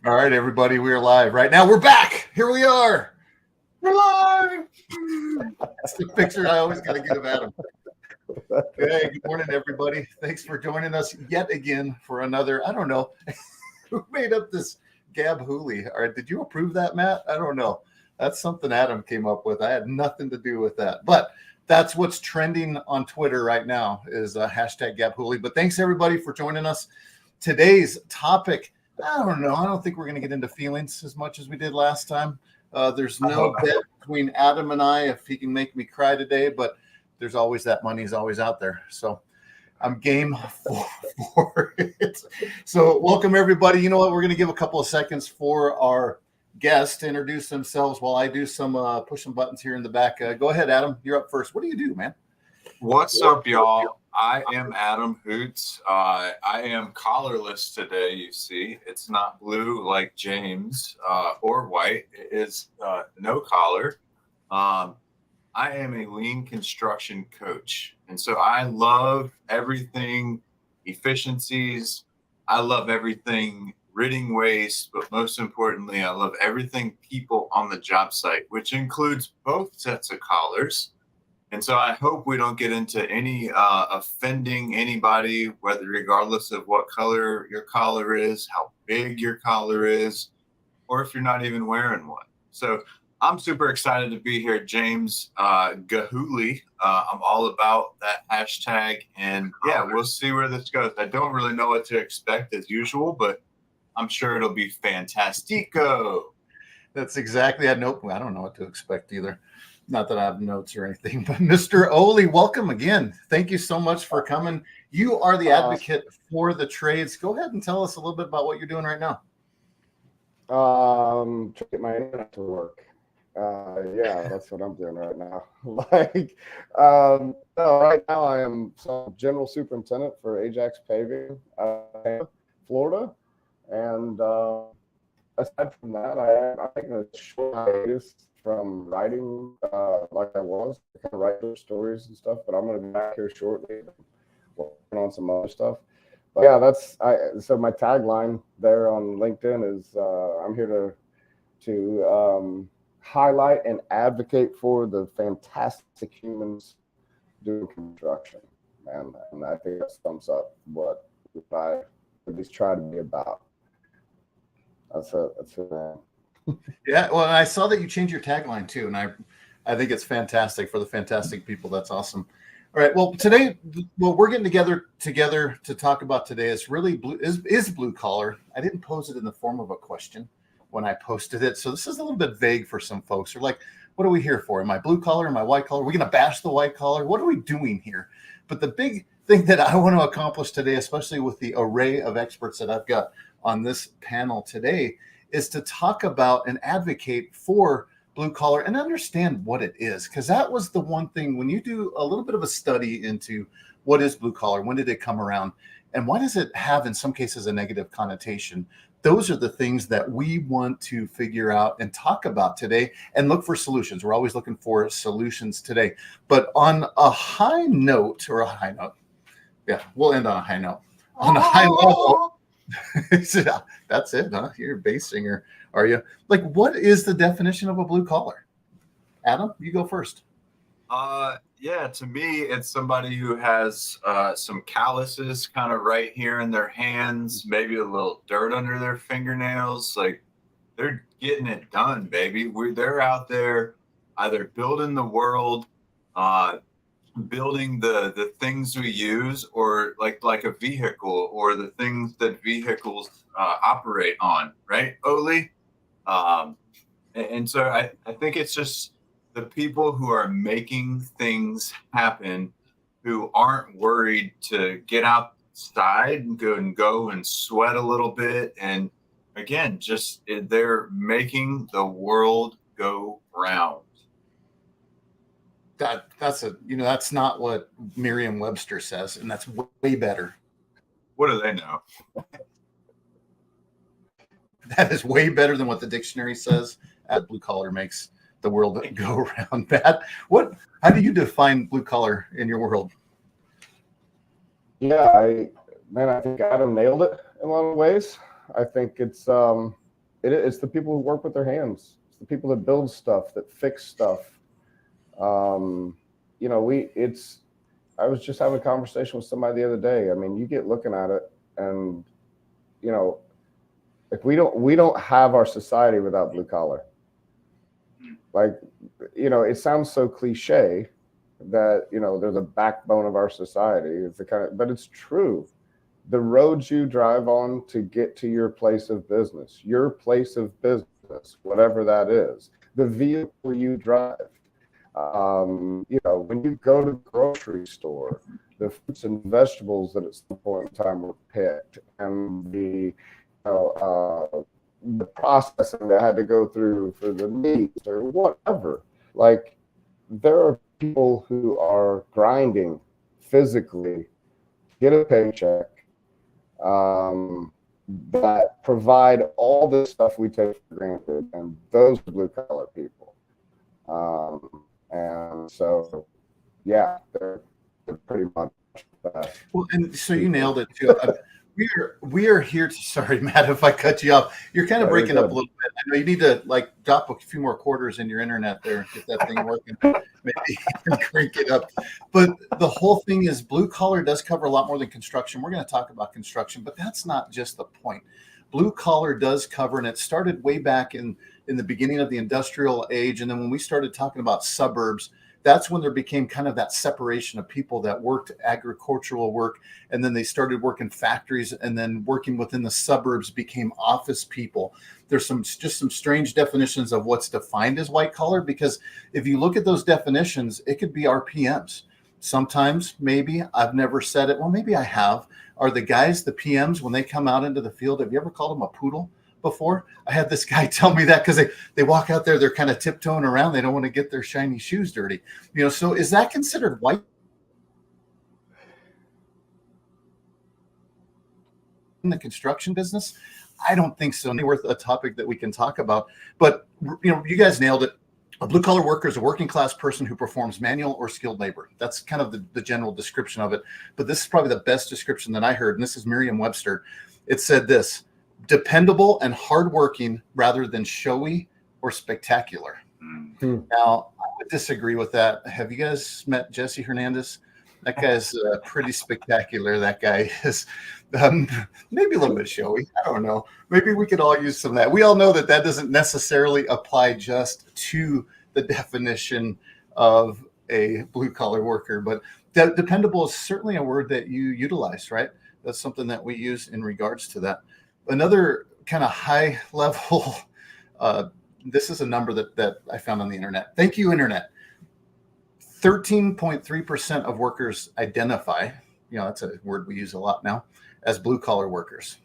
All right, everybody, we are live right now. We're back. Here we are. We're live. That's the picture I always got to get of Adam. Hey, good morning, everybody. Thanks for joining us yet again for another. I don't know who made up this Gab Hooley. Or did you approve that, Matt? I don't know. That's something Adam came up with. I had nothing to do with that, but that's what's trending on Twitter right now is hashtag Gab Hooley. But thanks everybody for joining us. Today's topic. I don't know. I don't think we're going to get into feelings as much as we did last time. There's no bet between Adam and I if he can make me cry today, but there's always that money's always out there. So I'm game for it. So welcome, everybody. You know what? We're going to give a couple of seconds for our guests to introduce themselves while I do some pushing buttons here in the back. Go ahead, Adam. You're up first. What do you do, man? What's up, y'all? I am Adam Hoots. I am collarless today, you see. It's not blue like James or white. It is no collar. I am a lean construction coach. And so I love everything efficiencies. I love everything ridding waste. But most importantly, I love everything people on the job site, which includes both sets of collars. And so I hope we don't get into any offending anybody, whether regardless of what color your collar is, how big your collar is, or if you're not even wearing one. So I'm super excited to be here, James Gahuli. I'm all about that hashtag. And yeah, we'll see where this goes. I don't really know what to expect as usual, but I'm sure it'll be fantastico. That's exactly. I don't know what to expect either. Not that I have notes or anything, but Mr. Oli, welcome again. Thank you so much for coming. You are the advocate for the trades. Go ahead and tell us a little bit about what you're doing right now. Trying to get my internet to work. Yeah, that's what I'm doing right now. Right now I am general superintendent for Ajax Paving, Florida, and aside from that, I'm taking a short hiatus from writing like I was. I kind of write those stories and stuff, but I'm going to be back here shortly working on some other stuff. But yeah, so my tagline there on LinkedIn is I'm here to highlight and advocate for the fantastic humans doing construction. And I think that sums up what I at least try to be about. That's it, man. Yeah, well, I saw that you changed your tagline too, and I think it's fantastic for the fantastic people. That's awesome. All right, well, today, what we're getting together to talk about today is really blue collar. I didn't pose it in the form of a question when I posted it, so this is a little bit vague for some folks. They're like, what are we here for? Am I blue collar? Am I white collar? Are we going to bash the white collar? What are we doing here? But the big thing that I want to accomplish today, especially with the array of experts that I've got on this panel today, is to talk about and advocate for blue collar and understand what it is. Because that was the one thing when you do a little bit of a study into what is blue collar, when did it come around, and why does it have in some cases a negative connotation? Those are the things that we want to figure out and talk about today and look for solutions. We're always looking for solutions today. But on a high note, yeah, we'll end on a high note. On a high level, that's it, huh? You're a bass singer, are you? Like, what is the definition of a blue collar? Adam, you go first. Yeah, to me, it's somebody who has some calluses kind of right here in their hands, maybe a little dirt under their fingernails. Like, they're getting it done, baby. They're out there either building the world, building the things we use, or like a vehicle, or the things that vehicles operate on, right, Oli? And so I think it's just the people who are making things happen, who aren't worried to get outside and go and sweat a little bit. And again, just they're making the world go round. That's not what Merriam-Webster says, and that's way better. What do they know? That is way better than what the dictionary says. Blue collar makes the world go around. Pat, how do you define blue collar in your world? Yeah, I think Adam nailed it in a lot of ways. I think it's it's the people who work with their hands. It's the people that build stuff, that fix stuff. You know, I was just having a conversation with somebody the other day. I mean, you get looking at it, and you know, like we don't have our society without blue collar. Like, you know, it sounds so cliche that, you know, they're the backbone of our society. It's the kind of, but it's true. The roads you drive on to get to your place of business, whatever that is, the vehicle you drive. You know, when you go to the grocery store, the fruits and vegetables that at some point in time were picked, and the processing that had to go through for the meat or whatever. Like, there are people who are grinding physically, get a paycheck, that provide all this stuff we take for granted, and those are blue collar people. And so, yeah, they're pretty much that. Well, and so you nailed it too. We are here to. Sorry, Matt, if I cut you off. You're kind of No, you're breaking up a good. little bit. I know you need to like drop a few more quarters in your internet there, get that thing working. Maybe crank it up. But the whole thing is blue collar does cover a lot more than construction. We're going to talk about construction, but that's not just the point. Blue collar does cover, and it started way back in the beginning of the industrial age, and then when we started talking about suburbs, that's when there became kind of that separation of people that worked agricultural work, and then they started working factories, and then working within the suburbs became office people. There's some strange definitions of what's defined as white collar, because if you look at those definitions, it could be RPMs. Sometimes, maybe, I've never said it. Well, maybe I have. Are the guys, the PMs, when they come out into the field, have you ever called them a poodle before? I had this guy tell me that, because they walk out there, they're kind of tiptoeing around. They don't want to get their shiny shoes dirty. You know, so is that considered white in the construction business? I don't think so. Worth a topic that we can talk about. But, you know, you guys nailed it. A blue collar worker is a working class person who performs manual or skilled labor. That's kind of the general description of it. But this is probably the best description that I heard. And this is Merriam-Webster. It said this: dependable and hardworking rather than showy or spectacular. Mm-hmm. Now, I would disagree with that. Have you guys met Jesse Hernandez? That guy's pretty spectacular. That guy is maybe a little bit showy. I don't know. Maybe we could all use some of that. We all know that doesn't necessarily apply just to the definition of a blue collar worker, but dependable is certainly a word that you utilize, right? That's something that we use in regards to that. Another kind of high level, this is a number that I found on the internet. Thank you, internet. 13.3% of workers identify, you know, that's a word we use a lot now, as blue collar workers.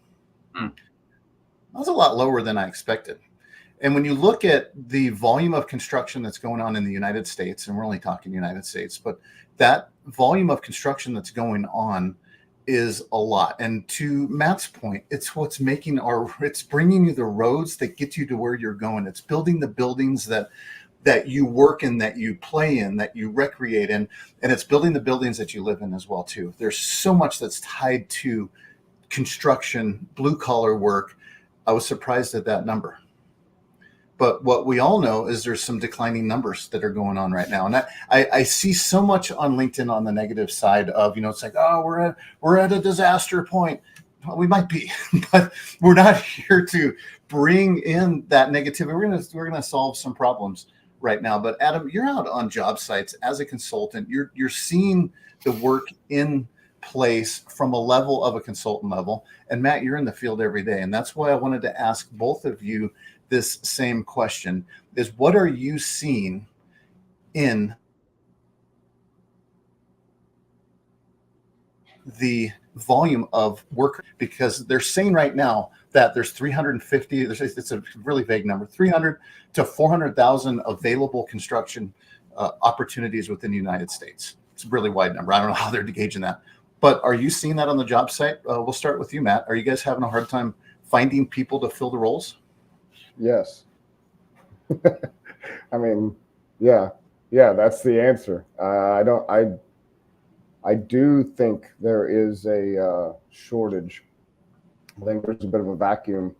That's a lot lower than I expected. And when you look at the volume of construction that's going on in the United States, and we're only talking United States, but that volume of construction that's going on is a lot. And to Matt's point, it's what's making it's bringing you the roads that get you to where you're going. It's building the buildings that you work in, that you play in, that you recreate in, and it's building the buildings that you live in as well too. There's so much that's tied to construction, blue collar work. I was surprised at that number. But what we all know is there's some declining numbers that are going on right now. And I see so much on LinkedIn on the negative side of, you know, it's like, oh, we're at a disaster point. Well, we might be, but we're not here to bring in that negativity. We're gonna solve some problems right now. But Adam, you're out on job sites as a consultant. You're seeing the work in place from a level of a consultant level. And Matt, you're in the field every day. And that's why I wanted to ask both of you this same question: is what are you seeing in the volume of work? Because they're saying right now that there's 350, it's a really vague number, 300 to 400,000 available construction opportunities within the United States. It's a really wide number. I don't know how they're gauging that. But are you seeing that on the job site? We'll start with you, Matt. Are you guys having a hard time finding people to fill the roles? Yes. I mean, yeah, that's the answer. I do think there is a shortage. I think there's a bit of a vacuum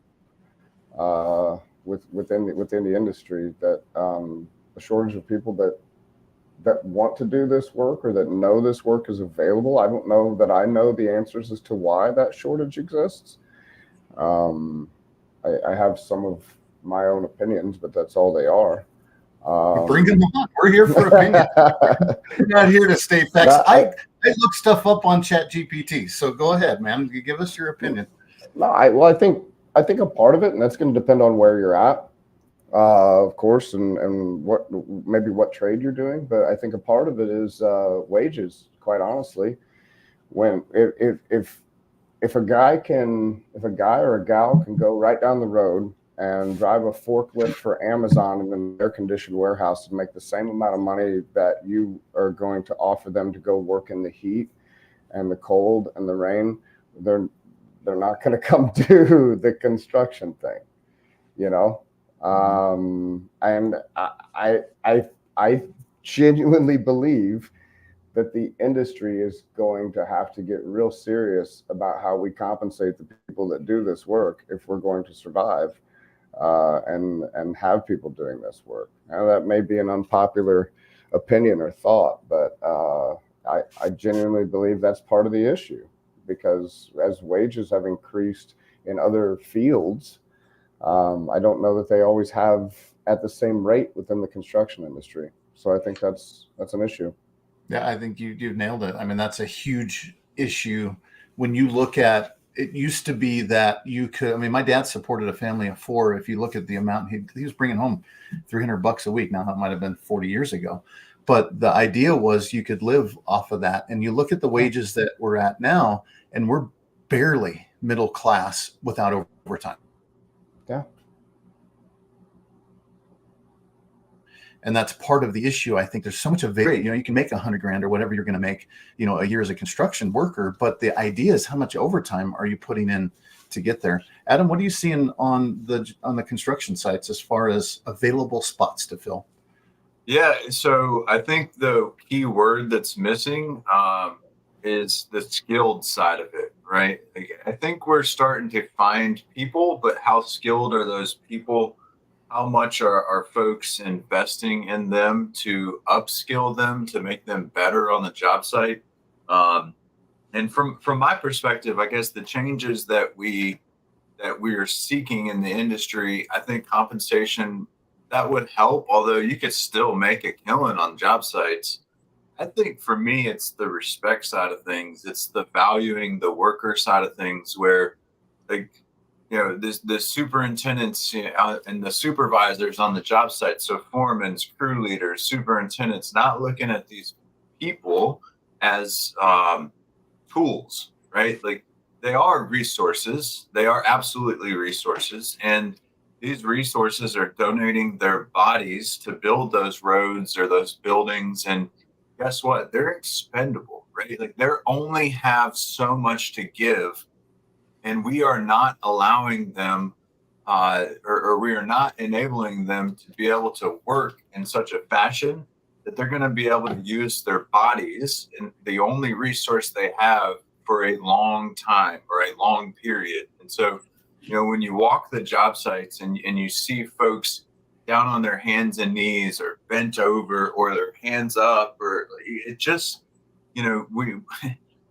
within the industry, that a shortage of people that want to do this work or that know this work is available. I don't know that I know the answers as to why that shortage exists. I have some of my own opinions, but that's all they are. Bring them on. We're here for opinion. We're not here to state facts. I look stuff up on ChatGPT. So go ahead, man. You give us your opinion. No, I think a part of it, and that's going to depend on where you're at, of course, and what trade you're doing. But I think a part of it is wages. Quite honestly, if a guy or a gal can go right down the road and drive a forklift for Amazon in an air-conditioned warehouse and make the same amount of money that you are going to offer them to go work in the heat and the cold and the rain, they're not going to come do the construction thing, you know. And I genuinely believe that the industry is going to have to get real serious about how we compensate the people that do this work if we're going to survive, and have people doing this work. Now, that may be an unpopular opinion or thought, but I genuinely believe that's part of the issue, because as wages have increased in other fields, I don't know that they always have at the same rate within the construction industry. So I think that's an issue. Yeah, I think you nailed it. I mean, that's a huge issue. When you look at, it used to be that you could, I mean, my dad supported a family of 4. If you look at the amount, he was bringing home $300 a week. Now that might've been 40 years ago, but the idea was you could live off of that. And you look at the wages that we're at now, and we're barely middle class without overtime. Yeah. And that's part of the issue. I think there's so much of it. You know, you can make $100,000 or whatever you're going to make, you know, a year as a construction worker. But the idea is, how much overtime are you putting in to get there? Adam, what are you seeing on the construction sites as far as available spots to fill? Yeah, so I think the key word that's missing is the skilled side of it, right? Like, I think we're starting to find people, but how skilled are those people? How much are folks investing in them to upskill them, to make them better on the job site? And from my perspective, I guess the changes that we are seeking in the industry, I think compensation, that would help, although you could still make a killing on job sites. I think for me, it's the respect side of things. It's the valuing the worker side of things, where, like, you know, the superintendents, you know, and the supervisors on the job site, so foremen, crew leaders, superintendents, not looking at these people as tools, right? Like, they are resources. They are absolutely resources. And these resources are donating their bodies to build those roads or those buildings. And guess what? They're expendable, right? Like, they only have so much to give. And we are not allowing them, or we are not enabling them to be able to work in such a fashion that they're going to be able to use their bodies, and the only resource they have, for a long time or a long period. And so, you know, when you walk the job sites and you see folks down on their hands and knees or bent over or their hands up, or it just, you know,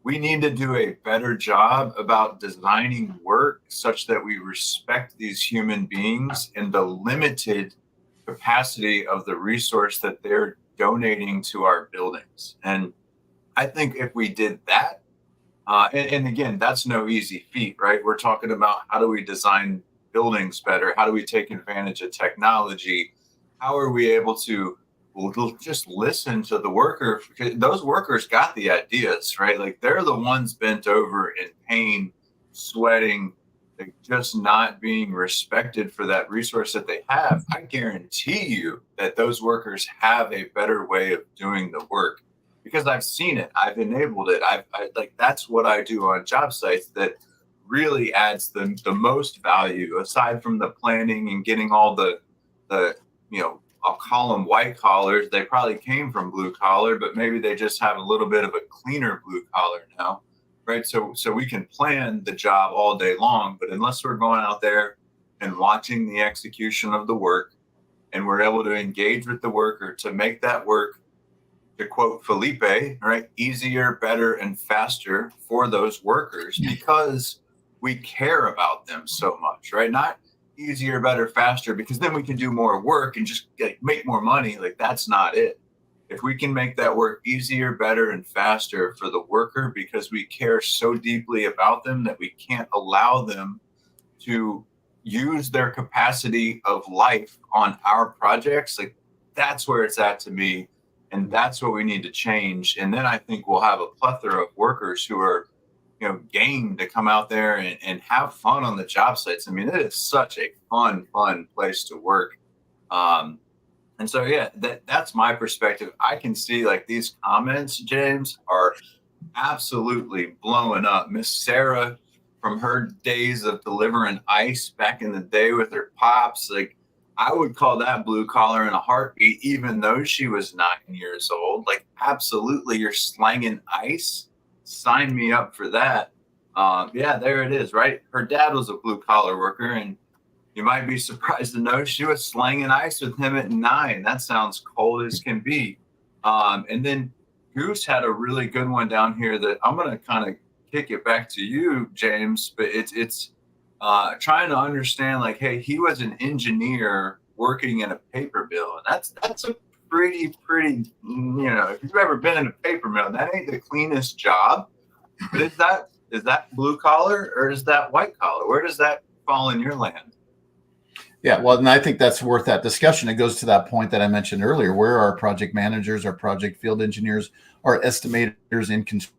we need to do a better job about designing work such that we respect these human beings and the limited capacity of the resource that they're donating to our buildings. And I think if we did that, and again, that's no easy feat, right? We're talking about, how do we design buildings better? How do we take advantage of technology? How are we able to just listen to the worker? Because those workers got the ideas, right? Like, they're the ones bent over in pain, sweating, like, just not being respected for that resource that they have. I guarantee you that those workers have a better way of doing the work, because I've seen it. I've enabled it. I like, that's what I do on job sites that really adds the most value, aside from the planning and getting all the, you know, I'll call them white collars. They probably came from blue collar, but maybe they just have a little bit of a cleaner blue collar now, right? So we can plan the job all day long, but unless we're going out there and watching the execution of the work, and we're able to engage with the worker to make that work, to quote Felipe, right, easier, better, and faster for those workers because we care about them so much, right? Not easier, better, faster, because then we can do more work and just make more money. Like, that's not it. If we can make that work easier, better, and faster for the worker because we care so deeply about them that we can't allow them to use their capacity of life on our projects, like, that's where it's at to me. And that's what we need to change. And then I think we'll have a plethora of workers who are, game to come out there and have fun on the job sites. I mean, it is such a fun place to work. And so, yeah, that's my perspective. I can see, like, these comments, James, are absolutely blowing up. Miss Sarah, from her days of delivering ice back in the day with her pops, like, I would call that blue collar in a heartbeat, even though she was 9 years old. Like, absolutely, you're slanging ice. Sign me up for that. Yeah, there it is, right? Her dad was a blue collar worker, and you might be surprised to know she was slanging ice with him at 9. That sounds cold as can be. And then Goose had a really good one down here that I'm going to kind of kick it back to you, James, but it's trying to understand, like, hey, he was an engineer working in a paper mill, and that's a pretty, if you've ever been in a paper mill, that ain't the cleanest job. But is that blue collar or is that white collar? Where does that fall in your land? Yeah, well, and I think that's worth that discussion. It goes to that point that I mentioned earlier. Where are our project managers, our project field engineers, our estimators in construction?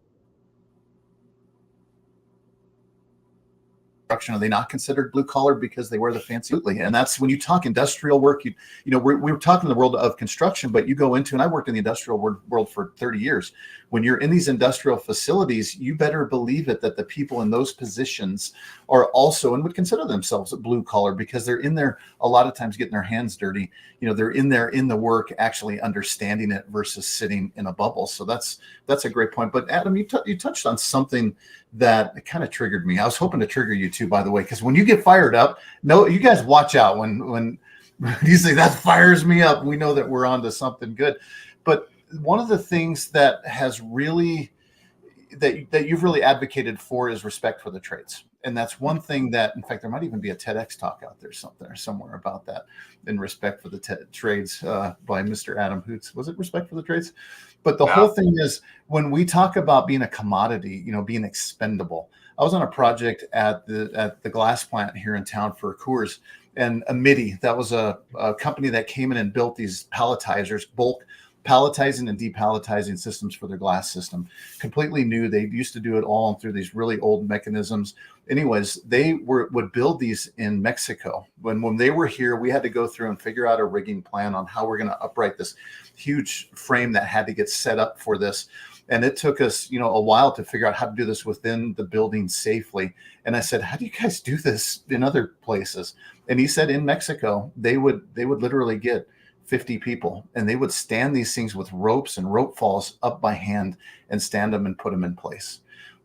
Are they not considered blue collar because they wear the fancy? And that's when you talk industrial work. We're talking the world of construction, but you go into, and I worked in the industrial world for 30 years. When you're in these industrial facilities, you better believe it that the people in those positions are also and would consider themselves a blue collar because they're in there a lot of times getting their hands dirty. They're in there in the work, actually understanding it versus sitting in a bubble. So that's a great point. But Adam, you touched on something that kind of triggered me. I was hoping to trigger you too, by the way, because when you get fired up, no, you guys watch out when you say that fires me up. We know that we're on to something good. But one of the things that has really that you've really advocated for is respect for the trades. And that's one thing that, in fact, there might even be a TEDx talk out there somewhere about that, in respect for the trades by Mr. Adam Hoots. Was it respect for the trades? But the whole thing is, when we talk about being a commodity, being expendable. I was on a project at the glass plant here in town for Coors, and Amidi, that was a company that came in and built these palletizers, bulk palletizing and depalletizing systems for their glass system. Completely new. They used to do it all through these really old mechanisms. Anyways, they would build these in Mexico. When they were here, we had to go through and figure out a rigging plan on how we're going to upright this huge frame that had to get set up for this. And it took us, a while to figure out how to do this within the building safely. And I said, how do you guys do this in other places? And he said, in Mexico, they would literally get 50 people, and they would stand these things with ropes and rope falls up by hand and stand them and put them in place.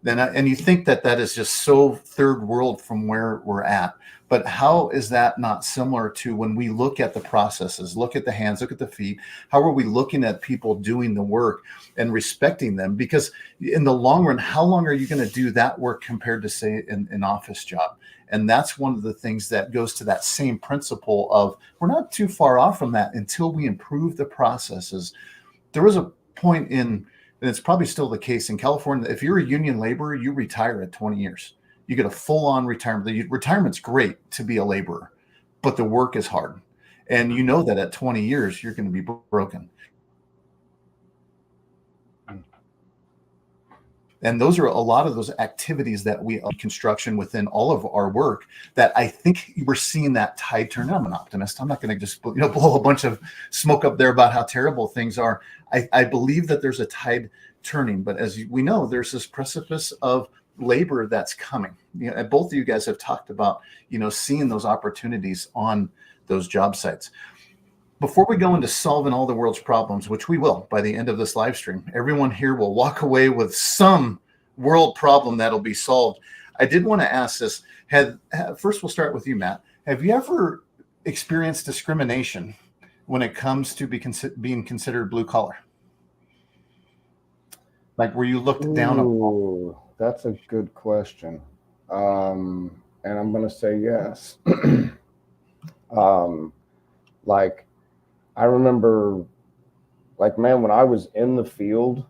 And you think that is just so third world from where we're at. But how is that not similar to when we look at the processes, look at the hands, look at the feet? How are we looking at people doing the work and respecting them? Because in the long run, how long are you going to do that work compared to, say, an office job? And that's one of the things that goes to that same principle of we're not too far off from that until we improve the processes. There was a point in, and it's probably still the case in California, if you're a union laborer, you retire at 20 years. You get a full-on retirement. The retirement's great to be a laborer, but the work is hard. And you know that at 20 years, you're going to be broken. And those are a lot of those activities that we construction within all of our work that I think we're seeing that tide turn. I'm an optimist. I'm not going to just blow a bunch of smoke up there about how terrible things are. I believe that there's a tide turning, but as we know, there's this precipice of labor that's coming. And both of you guys have talked about, seeing those opportunities on those job sites. Before we go into solving all the world's problems, which we will by the end of this live stream, everyone here will walk away with some world problem that'll be solved. I did want to ask this. First, we'll start with you, Matt. Have you ever experienced discrimination when it comes to being considered blue collar? Like, were you looked down upon? Ooh, that's a good question. And I'm going to say yes. um, like, I remember, like, man, when I was in the field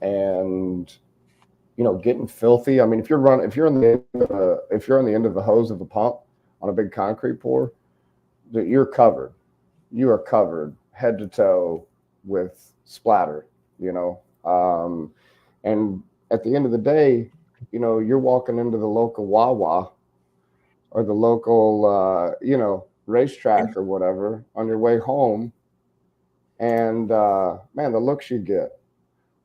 and, getting filthy. I mean, if you're in the if you're on the end of the hose of the pump on a big concrete pour, you're covered. You are covered head to toe with splatter, and at the end of the day, you're walking into the local Wawa or the local, racetrack or whatever on your way home. And, man, the looks you get,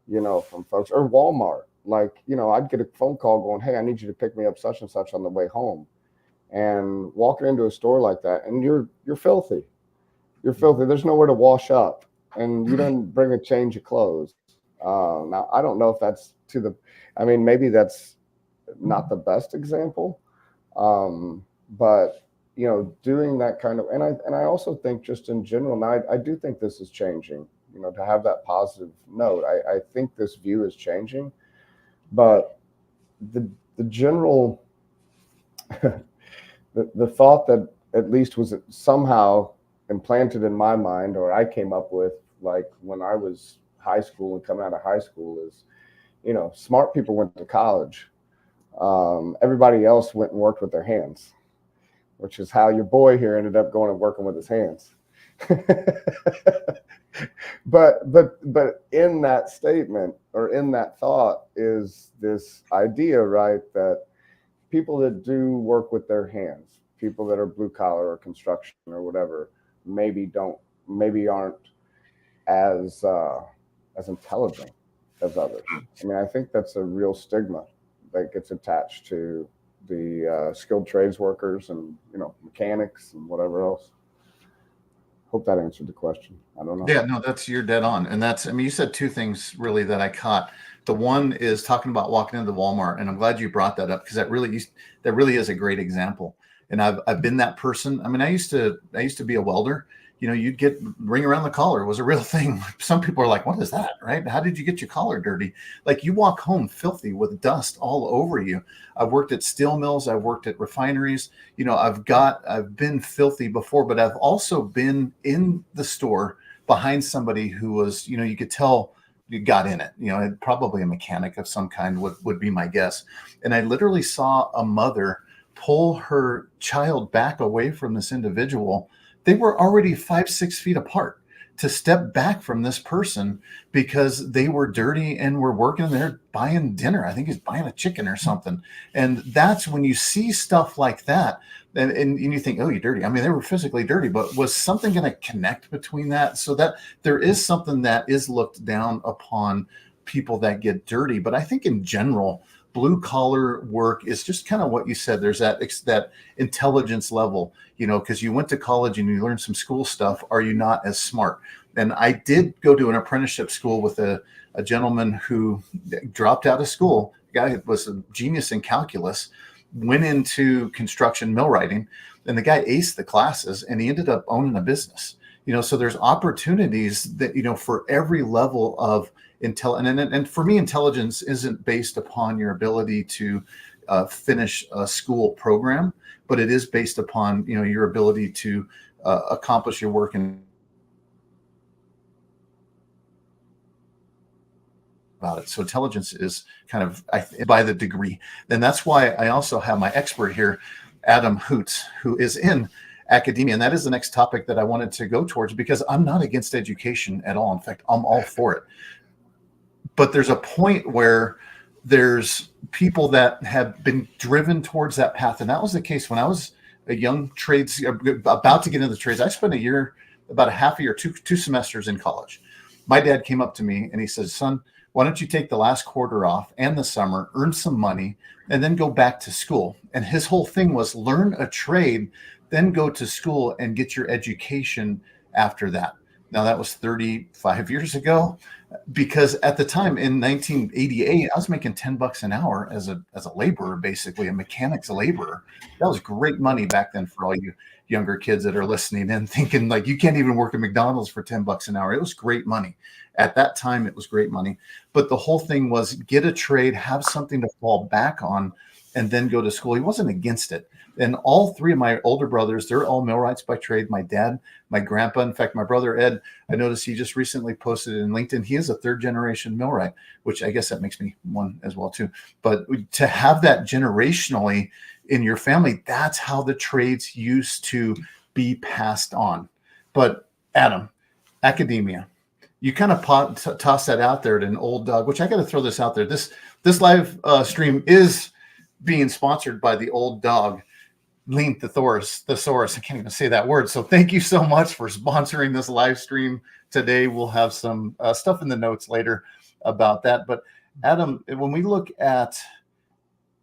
from folks, or Walmart. Like, I'd get a phone call going, hey, I need you to pick me up such and such on the way home. And walking into a store like that, and you're filthy. You're filthy. There's nowhere to wash up, and you don't bring a change of clothes. Now, I don't know if that's maybe that's not the best example, but doing that kind of, and I also think just in general, and I do think this is changing. To have that positive note, I think this view is changing, but the general, the thought that at least was somehow implanted in my mind, or I came up with, like when I was high school and coming out of high school, is smart people went to college. Everybody else went and worked with their hands, which is how your boy here ended up going and working with his hands. but in that statement, or in that thought, is this idea, right, that people that do work with their hands, people that are blue collar or construction or whatever, maybe aren't as intelligent as others. I mean, I think that's a real stigma that gets attached to the skilled trades workers and mechanics and whatever else. Hope that answered the question. I don't know. Yeah, no, you're dead on. And you said two things really that I caught. The one is talking about walking into Walmart, and I'm glad you brought that up, because that really is a great example. And I've been that person. I mean, I used to be a welder. You'd get ring around the collar was a real thing. Some people are like, what is that, right? How did you get your collar dirty? Like, you walk home filthy with dust all over you. I've worked at steel mills. I've worked at refineries. I've been filthy before, but I've also been in the store behind somebody who was, you could tell you got in it, probably a mechanic of some kind would be my guess. And I literally saw a mother pull her child back away from this individual. They were already 5-6 feet apart, to step back from this person because they were dirty and were working there buying dinner. I think he's buying a chicken or something. And that's when you see stuff like that. And you think, oh, you're dirty. I mean, they were physically dirty, but was something going to connect between that? So that there is something that is looked down upon people that get dirty. But I think in general, blue collar work is just kind of what you said. There's that intelligence level, because you went to college and you learned some school stuff. Are you not as smart? And I did go to an apprenticeship school with a gentleman who dropped out of school. The guy was a genius in calculus, went into construction millwrighting, and the guy aced the classes, and he ended up owning a business. So there's opportunities that, for every level of and for me, intelligence isn't based upon your ability to finish a school program, but it is based upon your ability to accomplish your work about it. So intelligence is kind of by the degree. And that's why I also have my expert here, Adam Hoots, who is in academia. And that is the next topic that I wanted to go towards, because I'm not against education at all. In fact, I'm all for it. But there's a point where there's people that have been driven towards that path. And that was the case when I was a young trades, about to get into the trades. I spent about a half a year, two semesters in college. My dad came up to me and he says, son, why don't you take the last quarter off and the summer, earn some money, and then go back to school? And his whole thing was learn a trade, then go to school and get your education after that. Now that was 35 years ago, because at the time in 1988, I was making $10 an hour as a laborer, basically a mechanic's laborer. That was great money back then for all you younger kids that are listening and thinking like you can't even work at McDonald's for $10 an hour. It was great money. At that time, it was great money. But the whole thing was get a trade, have something to fall back on, and then go to school. He wasn't against it. And all three of my older brothers, they're all millwrights by trade. My dad, my grandpa, in fact, my brother Ed, I noticed he just recently posted in LinkedIn. He is a third generation millwright, which I guess that makes me one as well too. But to have that generationally in your family, that's how the trades used to be passed on. But Adam, academia, you kind of toss that out there at an old dog, which I got to throw this out there. This live stream is being sponsored by the old dog, Lean Thesaurus. I can't even say that word. So thank you so much for sponsoring this live stream today. We'll have some stuff in the notes later about that. But Adam, when we look at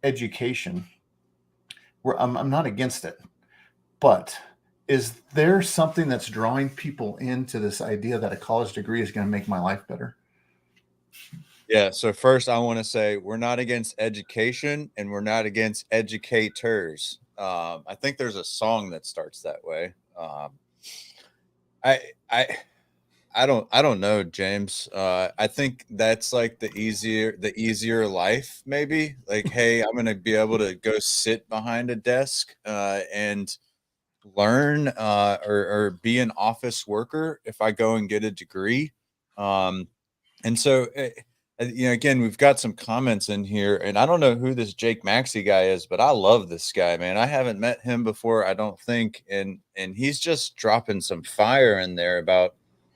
education, I'm not against it, but is there something that's drawing people into this idea that a college degree is going to make my life better? Yeah. So first I want to say we're not against education and we're not against educators. I think there's a song that starts that way. I don't know, James. I think that's like the easier life, maybe. Like, hey, I'm gonna be able to go sit behind a desk and learn or be an office worker if I go and get a degree. And so again, we've got some comments in here, and I don't know who this Jake Maxey guy is, but I love this guy, man. I haven't met him before, I don't think, and he's just dropping some fire in there about,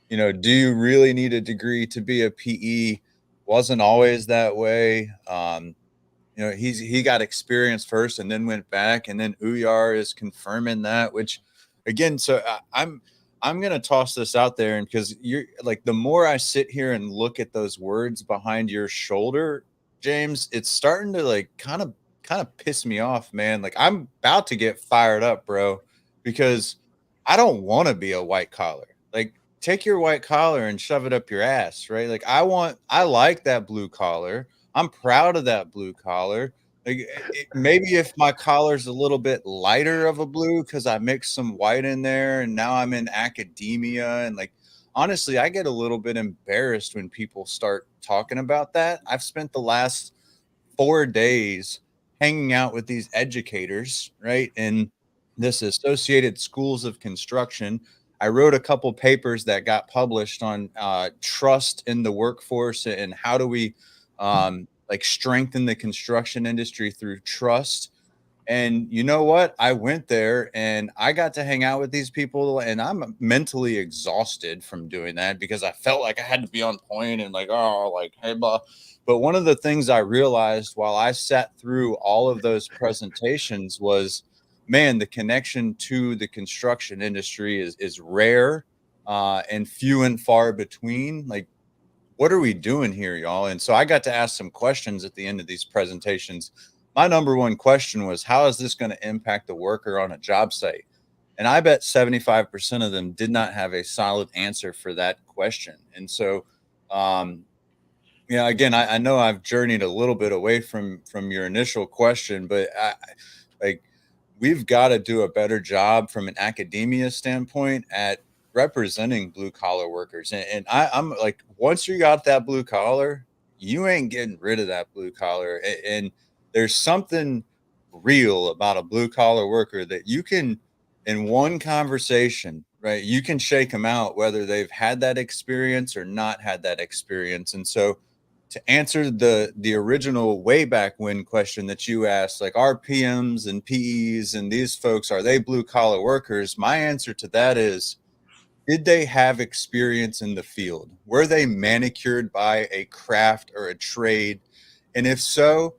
do you really need a degree to be a PE? Wasn't always that way. He got experience first and then went back, and then Uyar is confirming that, which again, so I'm going to toss this out there, and because you're like, the more I sit here and look at those words behind your shoulder, James, it's starting to like kind of piss me off, man. Like I'm about to get fired up, bro, because I don't want to be a white collar. Like take your white collar and shove it up your ass, right? Like I like that blue collar. I'm proud of that blue collar. Like maybe if my collar's a little bit lighter of a blue because I mixed some white in there and now I'm in academia, and like honestly, I get a little bit embarrassed when people start talking about that. I've spent the last 4 days hanging out with these educators, right? In this Associated Schools of Construction. I wrote a couple papers that got published on trust in the workforce and how do we like strengthen the construction industry through trust. And you know what? I went there and I got to hang out with these people, and I'm mentally exhausted from doing that because I felt like I had to be on point and like, oh, like, hey, blah. But one of the things I realized while I sat through all of those presentations was, man, the connection to the construction industry is rare and few and far between. Like, what are we doing here, y'all? And so I got to ask some questions at the end of these presentations. My number one question was, how is this going to impact the worker on a job site? And I bet 75% of them did not have a solid answer for that question. And so, again, I know I've journeyed a little bit away from your initial question, but we've got to do a better job from an academia standpoint at representing blue collar workers. And I'm like, once you got that blue collar, you ain't getting rid of that blue collar. And there's something real about a blue collar worker that you can, in one conversation, right, you can shake them out whether they've had that experience or not had that experience. And so to answer the original way back when question that you asked, like, are PMs and PEs and these folks, are they blue collar workers? My answer to that is, did they have experience in the field? Were they manicured by a craft or a trade? And if so,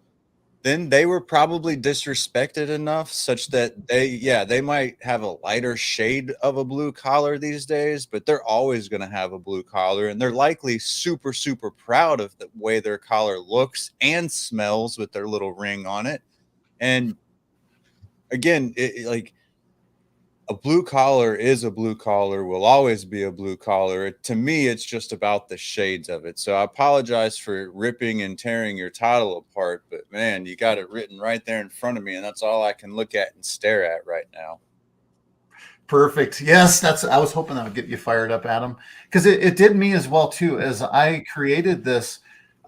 then they were probably disrespected enough such that they might have a lighter shade of a blue collar these days, but they're always going to have a blue collar, and they're likely super, super proud of the way their collar looks and smells with their little ring on it. And again, a blue collar is a blue collar, will always be a blue collar. To me, it's just about the shades of it. So I apologize for ripping and tearing your title apart, but man, you got it written right there in front of me, and that's all I can look at and stare at right now. Perfect. Yes, I was hoping that would get you fired up, Adam, because it did me as well too. As I created this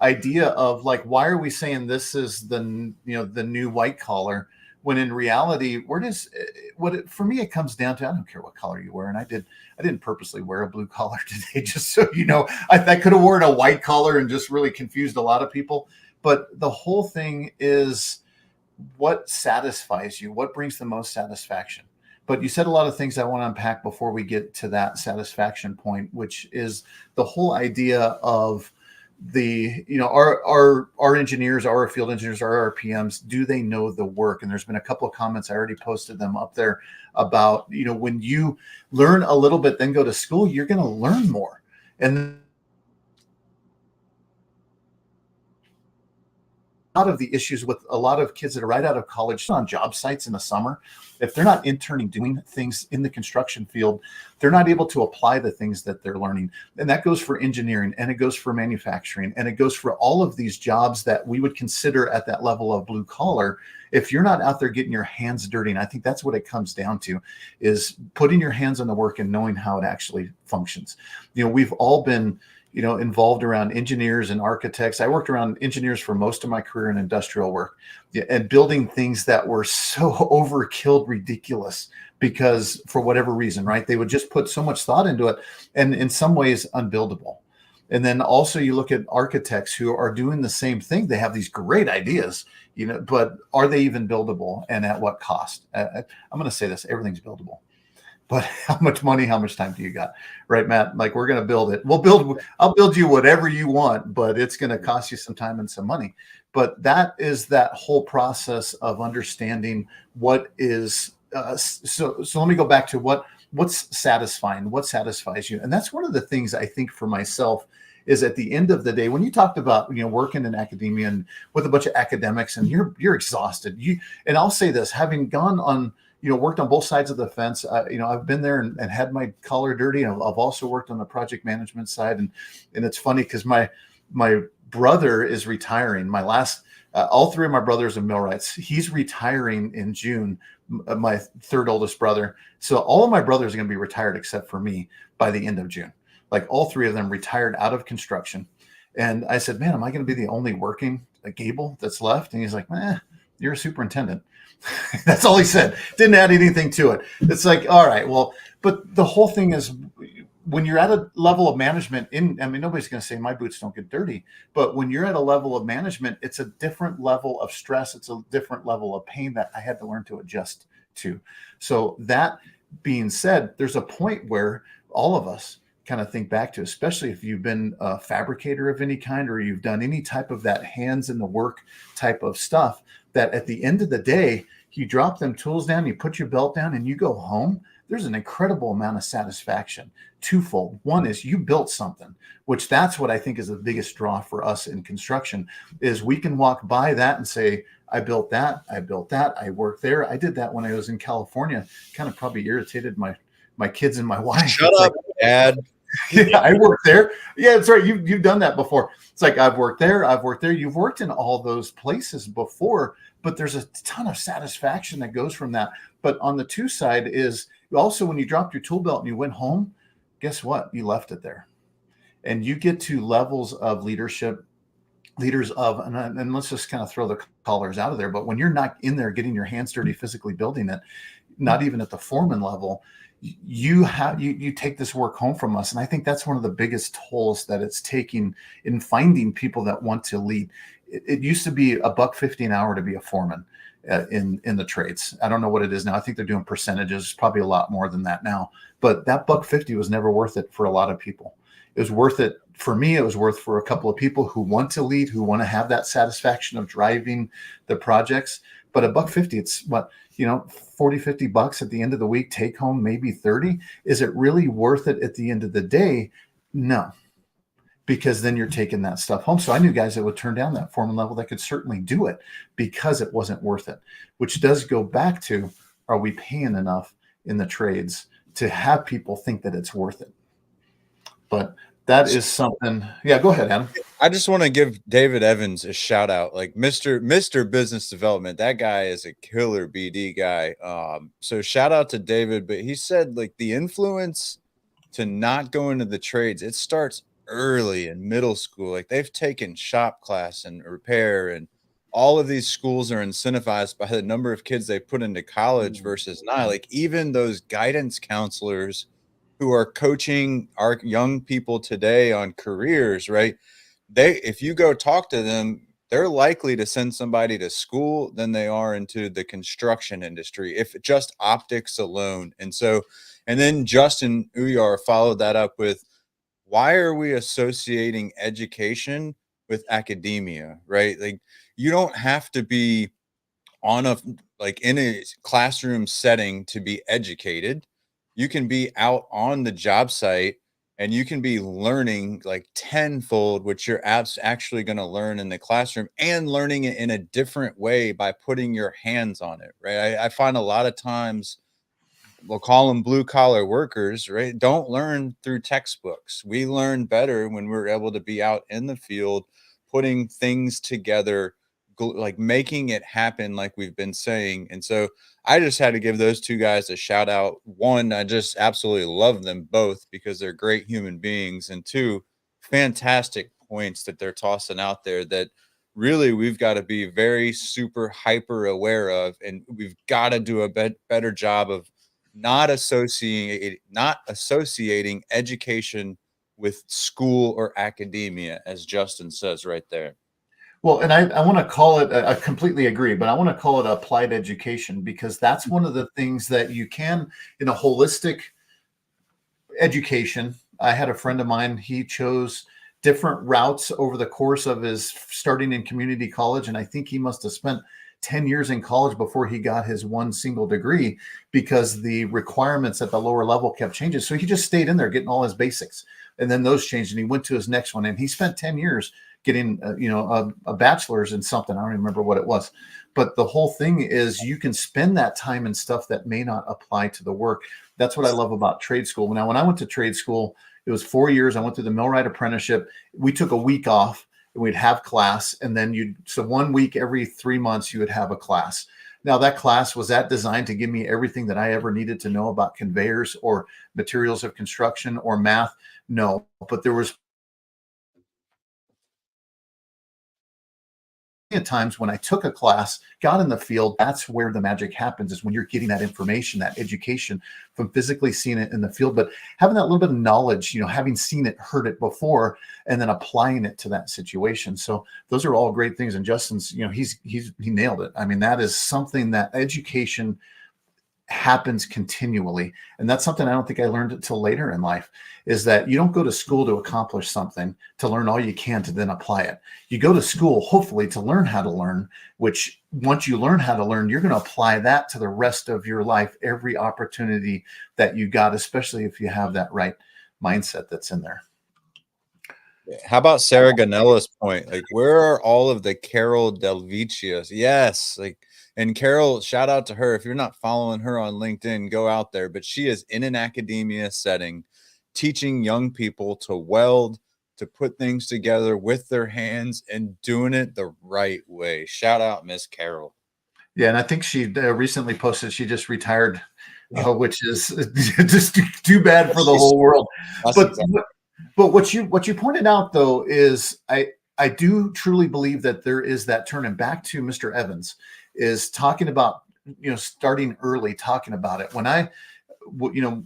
idea of like, why are we saying this is the new white collar, when in reality, for me it comes down to, I don't care what color you wear, and I didn't purposely wear a blue collar today, just so you know. I could have worn a white collar and just really confused a lot of people. But the whole thing is what satisfies you, what brings the most satisfaction. But you said a lot of things I want to unpack before we get to that satisfaction point, which is the whole idea of our engineers, our field engineers, our RPMs, do they know the work? And there's been a couple of comments, I already posted them up there, about, when you learn a little bit, then go to school, you're going to learn more. And a lot of the issues with a lot of kids that are right out of college on job sites in the summer, if they're not interning, doing things in the construction field, they're not able to apply the things that they're learning. And that goes for engineering, and it goes for manufacturing, and it goes for all of these jobs that we would consider at that level of blue collar. If you're not out there getting your hands dirty, and I think that's what it comes down to, is putting your hands on the work and knowing how it actually functions. We've all been involved around engineers and architects. I worked around engineers for most of my career in industrial work, and building things that were so overkilled, ridiculous, because for whatever reason, right? They would just put so much thought into it, and in some ways unbuildable. And then also you look at architects who are doing the same thing. They have these great ideas, but are they even buildable, and at what cost? I'm going to say this, everything's buildable. But how much money, how much time do you got? Right, Matt? Like, we're going to build it. I'll build you whatever you want, but it's going to cost you some time and some money. But that is that whole process of understanding what is, so let me go back to what's satisfying, what satisfies you. And that's one of the things I think for myself is, at the end of the day, when you talked about, working in academia and with a bunch of academics, and you're exhausted, and I'll say this, having gone on, worked on both sides of the fence. I've been there and had my collar dirty. I've also worked on the project management side. And it's funny because my brother is retiring. All three of my brothers are millwrights. He's retiring in June, my third oldest brother. So all of my brothers are going to be retired except for me by the end of June. Like, all three of them retired out of construction. And I said, man, am I going to be the only working Gable that's left? And he's like, you're a superintendent. That's all he said. Didn't add anything to it. It's like, all right, well, but the whole thing is, when you're at a level of management nobody's going to say my boots don't get dirty, but when you're at a level of management, it's a different level of stress. It's a different level of pain that I had to learn to adjust to. So that being said, there's a point where all of us kind of think back to, especially if you've been a fabricator of any kind, or you've done any type of that hands in the work type of stuff, that at the end of the day, you drop them tools down, you put your belt down, and you go home. There's an incredible amount of satisfaction, twofold. One is you built something, which that's what I think is the biggest draw for us in construction, is we can walk by that and say, I built that, I worked there. I did that when I was in California. Kind of probably irritated my kids and my wife. Shut up, Dad. Yeah, I worked there. Yeah, that's right. You've done that before. It's like, I've worked there. You've worked in all those places before, but there's a ton of satisfaction that goes from that. But on the two side is also, when you dropped your tool belt and you went home, guess what? You left it there. And you get to levels of leadership, and let's just kind of throw the collars out of there. But when you're not in there getting your hands dirty, physically building it, not even at the foreman level, you take this work home from us. And I think that's one of the biggest tolls that it's taking in finding people that want to lead. It used to be $1.50 an hour to be a foreman in the trades. I don't know what it is now. I think they're doing percentages, probably a lot more than that now. But that $1.50 was never worth it for a lot of people. It was worth it for me. It was worth for a couple of people who want to lead, who want to have that satisfaction of driving the projects. But $1.50, it's what, $40-$50 at the end of the week, take home maybe 30. Is it really worth it at the end of the day? No, because then you're taking that stuff home. So I knew guys that would turn down that foreman level that could certainly do it because it wasn't worth it, which does go back to, are we paying enough in the trades to have people think that it's worth it. But that is something. Yeah, go ahead, Adam. I just want to give David Evans a shout out, like Mr. Business Development. That guy is a killer BD guy. So shout out to David. But he said like the influence to not go into the trades, it starts early in middle school. Like they've taken shop class and repair, and all of these schools are incentivized by the number of kids they put into college versus not. Like even those guidance counselors who are coaching our young people today on careers, right? If you go talk to them, they're likely to send somebody to school than they are into the construction industry, if just optics alone. And then Justin Uyar followed that up with, why are we associating education with academia, right? Like you don't have to be in a classroom setting to be educated. You can be out on the job site and you can be learning like tenfold what you're actually going to learn in the classroom, and learning it in a different way by putting your hands on it, right? I find a lot of times, we'll call them blue collar workers, right? Don't learn through textbooks. We learn better when we're able to be out in the field, putting things together, like making it happen, like we've been saying. And so I just had to give those two guys a shout out. One, I just absolutely love them both because they're great human beings. And two, fantastic points that they're tossing out there that really we've got to be very super hyper aware of. And we've got to do a better job of not associating education with school or academia, as Justin says right there. Well, and I want to call it, I completely agree, but I want to call it applied education, because that's one of the things that you can, in a holistic education. I had a friend of mine, he chose different routes over the course of his starting in community college. And I think he must have spent 10 years in college before he got his one single degree, because the requirements at the lower level kept changing. So he just stayed in there getting all his basics. And then those changed and he went to his next one. And he spent 10 years getting, a bachelor's in something. I don't even remember what it was. But the whole thing is you can spend that time in stuff that may not apply to the work. That's what I love about trade school. Now, when I went to trade school, it was 4 years. I went through the millwright apprenticeship. We took a week off and we'd have class. And then so 1 week every 3 months, you would have a class. Now that class, was that designed to give me everything that I ever needed to know about conveyors or materials of construction or math? No, but there was at times when I took a class, got in the field, that's where the magic happens, is when you're getting that information, that education from physically seeing it in the field, but having that little bit of knowledge, having seen it, heard it before, and then applying it to that situation. So those are all great things. And Justin's, he nailed it. I mean, that is something that education happens continually. And that's something I don't think I learned until later in life, is that you don't go to school to accomplish something, to learn all you can to then apply it. You go to school, hopefully, to learn how to learn, which once you learn how to learn, you're going to apply that to the rest of your life, every opportunity that you got, especially if you have that right mindset that's in there. How about Sarah Ganella's point? Like, where are all of the Carol Delvicias? Yes. And Carol, shout out to her. If you're not following her on LinkedIn, go out there. But she is in an academia setting, teaching young people to weld, to put things together with their hands, and doing it the right way. Shout out, Miss Carol. Yeah, and I think she recently posted she just retired, which is just too bad for the whole world. But what you pointed out, though, is I do truly believe that there is that turn. And back to Mr. Evans, is talking about, starting early, talking about it. When I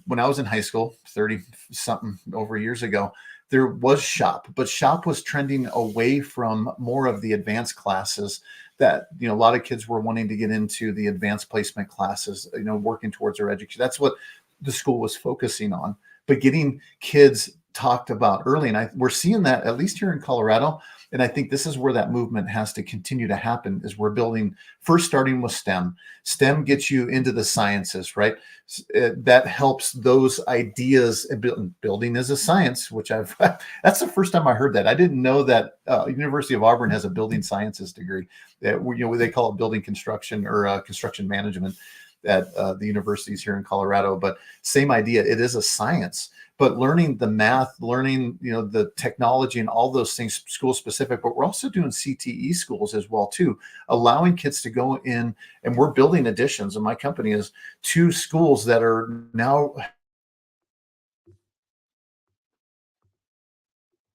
was in high school, 30 something over years ago, there was shop, but shop was trending away from more of the advanced classes that, a lot of kids were wanting to get into the advanced placement classes, working towards their education. That's what the school was focusing on, but getting kids talked about early. And we're seeing that at least here in Colorado. And I think this is where that movement has to continue to happen, is we're starting with STEM. STEM gets you into the sciences, right? That helps those ideas. Building is a science, which that's the first time I heard that. I didn't know that University of Auburn has a building sciences degree. They call it building construction or construction management. the universities here in Colorado. But same idea. It is a science, but learning the math, learning, the technology and all those things, school specific, but we're also doing CTE schools as well too, allowing kids to go in, and we're building additions. And my company is 2 schools that are now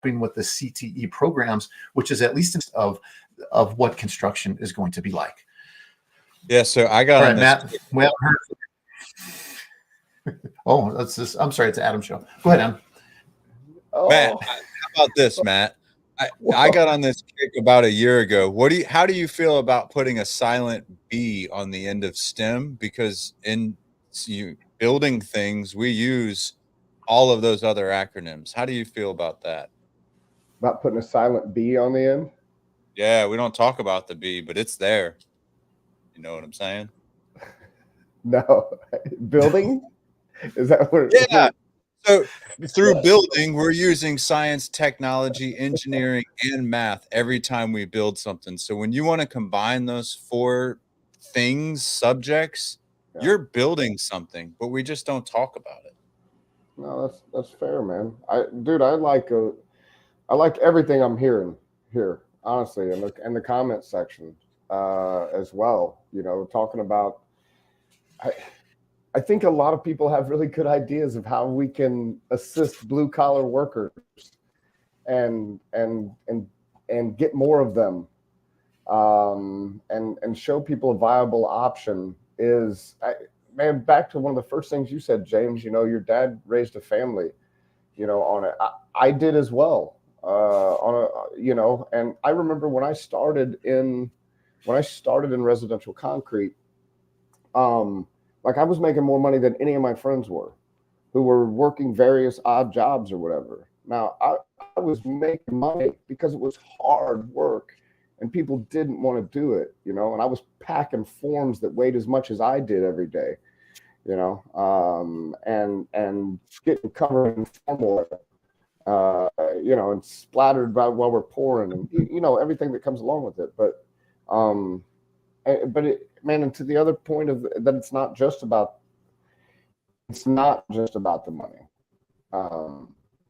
with the CTE programs, which is at least of what construction is going to be like. Yeah. So I got All on right, this. Matt. We haven't heard. Oh, that's this. I'm sorry, it's Adam show. Go ahead, Adam. Matt, Oh, how about this, Matt? I got on this kick about a year ago. How do you feel about putting a silent B on the end of STEM? Because in building things, we use all of those other acronyms. How do you feel about that? about putting a silent B on the end. Yeah, we don't talk about the B, but it's there. You know what I'm saying? No, building. Is that what? Yeah. So through building, we're using science, technology, engineering, and math every time we build something. So when you want to combine those 4 things, subjects, Yeah. you're building something, but we just don't talk about it. No, that's fair, man. I like everything I'm hearing here, honestly, in the comment section as well. Talking about. I think a lot of people have really good ideas of how we can assist blue collar workers and get more of them, and show people a viable option. Man, back to one of the first things you said, James. Your dad raised a family, on it. I did as well. And I remember when I started in residential concrete. Like I was making more money than any of my friends were, who were working various odd jobs or whatever. Now I was making money because it was hard work and people didn't want to do it, and I was packing forms that weighed as much as I did every day, and getting covered in form oil, and splattered while we're pouring and, everything that comes along with it. But man, and to the other point of that, it's not just about the money.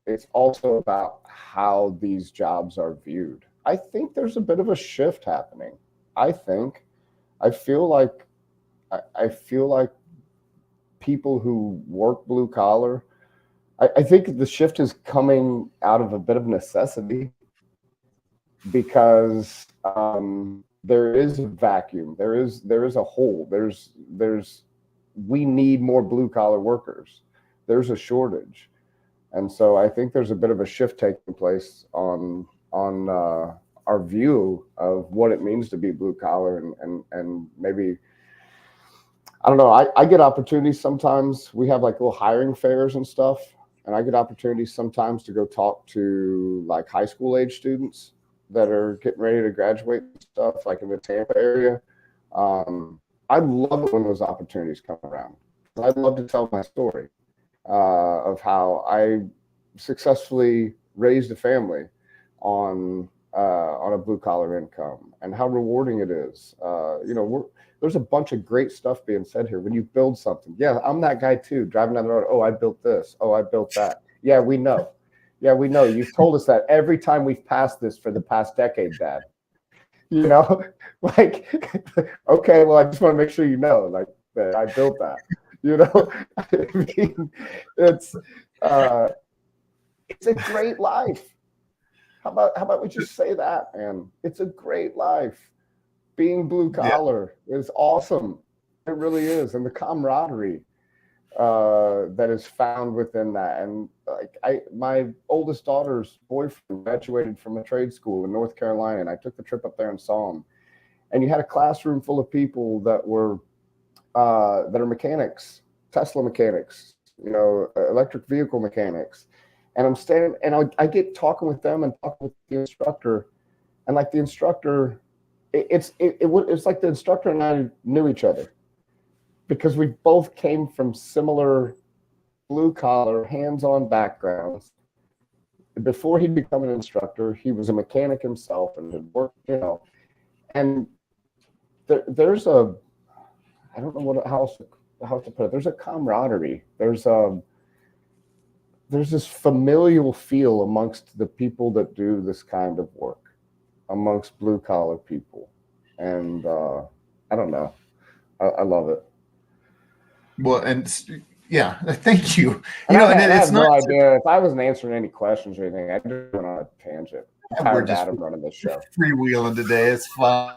It's also about how these jobs are viewed. I think there's a bit of a shift happening. I feel like people who work blue collar, I think the shift is coming out of a bit of necessity because there is a vacuum. There is a hole. We need more blue collar workers. There's a shortage. And so I think there's a bit of a shift taking place on our view of what it means to be blue collar and maybe, I don't know. I get opportunities sometimes. We have like little hiring fairs and stuff. And I get opportunities sometimes to go talk to like high school age students that are getting ready to graduate and stuff, like in the Tampa area. I love it when those opportunities come around. I'd love to tell my story of how I successfully raised a family on a blue collar income and how rewarding it is. There's a bunch of great stuff being said here. When you build something, yeah, I'm that guy too. Driving down the road, oh, I built this. Oh, I built that. Yeah, we know. Yeah, we know. You've told us that every time we've passed this for the past decade, Dad. Like, okay, well, I just want to make sure like that I built that. I mean, it's a great life. How about we just say that, man? It's a great life. Being blue collar is awesome. It really is, and the camaraderie that is found within that. And like my oldest daughter's boyfriend graduated from a trade school in North Carolina, and I took the trip up there and saw him. And you had a classroom full of people that are mechanics, Tesla mechanics, electric vehicle mechanics. And I'm standing, and I get talking with them and talking with the instructor, and like the instructor, it's like the instructor and I knew each other because we both came from similar blue collar, hands-on backgrounds. Before he'd become an instructor, he was a mechanic himself and had worked, and there's a, I don't know how to put it. There's a camaraderie. There's this familial feel amongst the people that do this kind of work, amongst blue collar people, and I don't know. I love it. Well, and yeah, thank you. And You know, I it's have no not idea if I wasn't answering any questions or anything. I just went on a tangent. I'm we're tired of just Adam running this show. freewheeling today. It's fun.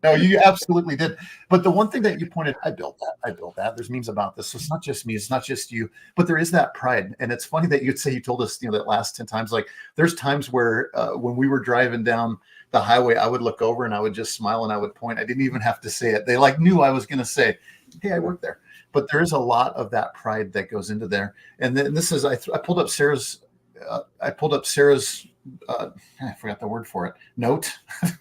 No, you absolutely did. But the one thing that you pointed, I built that. I built that. There's memes about this. So it's not just me. It's not just you. But there is that pride. And it's funny that you'd say you told us, that last 10 times. Like there's times where when we were driving down the highway, I would look over and I would just smile and I would point. I didn't even have to say it. They like knew I was going to say, hey, I work there. But there is a lot of that pride that goes into there. And then this is, I pulled up Sarah's, I forgot the word for it. Note,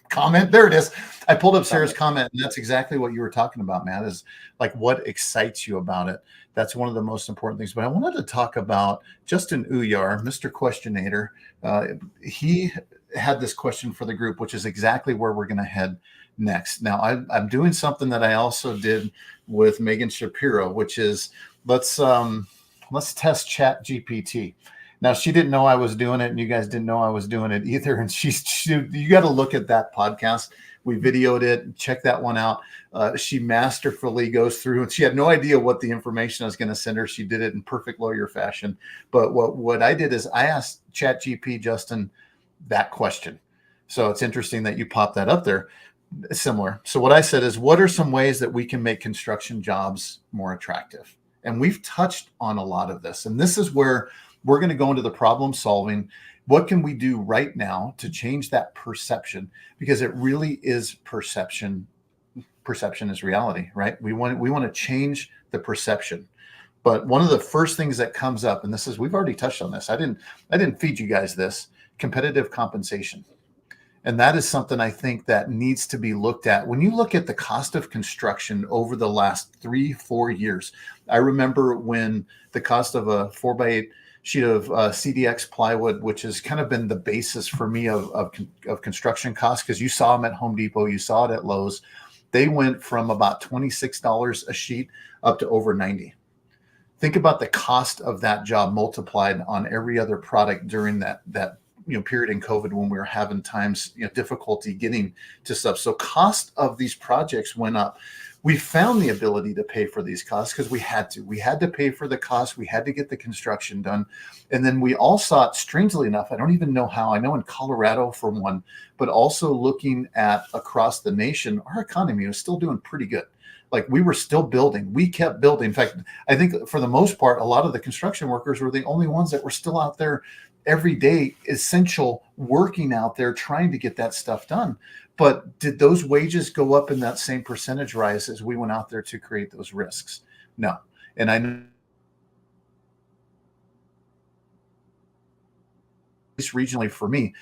comment. There it is. I pulled up Sarah's comment, and that's exactly what you were talking about, Matt, is like what excites you about it. That's one of the most important things. But I wanted to talk about Justin Uyar, Mr. Questionator. He had this question for the group, which is exactly where we're going to head next. Now, I'm doing something that I also did with Megan Shapiro, which is let's test Chat GPT. Now, she didn't know I was doing it, and you guys didn't know I was doing it either. And you got to look at that podcast. We videoed it. Check that one out. She masterfully goes through, and she had no idea what the information I was going to send her. She did it in perfect lawyer fashion. But what I did is I asked ChatGPT, Justin, that question. So it's interesting that you popped that up there. Similar. So what I said is, what are some ways that we can make construction jobs more attractive? And we've touched on a lot of this. And this is where we're going to go into the problem solving. What can we do right now to change that perception? Because it really is perception. Perception is reality, right? We want to change the perception. But one of the first things that comes up, and this is, we've already touched on this. I didn't feed you guys this, competitive compensation. And that is something I think that needs to be looked at. When you look at the cost of construction over the last 3-4 years, I remember when the cost of a 4x8 sheet of CDX plywood, which has kind of been the basis for me of construction costs, because you saw them at Home Depot, you saw it at Lowe's. They went from about $26 a sheet up to over $90. Think about the cost of that job multiplied on every other product during that period in COVID when we were having times difficulty getting to stuff. So cost of these projects went up. We found the ability to pay for these costs because we had to pay for the cost. We had to get the construction done. And then we all saw it, strangely enough, I don't even know how, I know in Colorado for one, but also looking at across the nation, our economy was still doing pretty good. Like we were still building. We kept building. In fact, I think for the most part, a lot of the construction workers were the only ones that were still out there every day, essential, working out there, trying to get that stuff done. But did those wages go up in that same percentage rise as we went out there to create those risks? No. And I know regionally for me,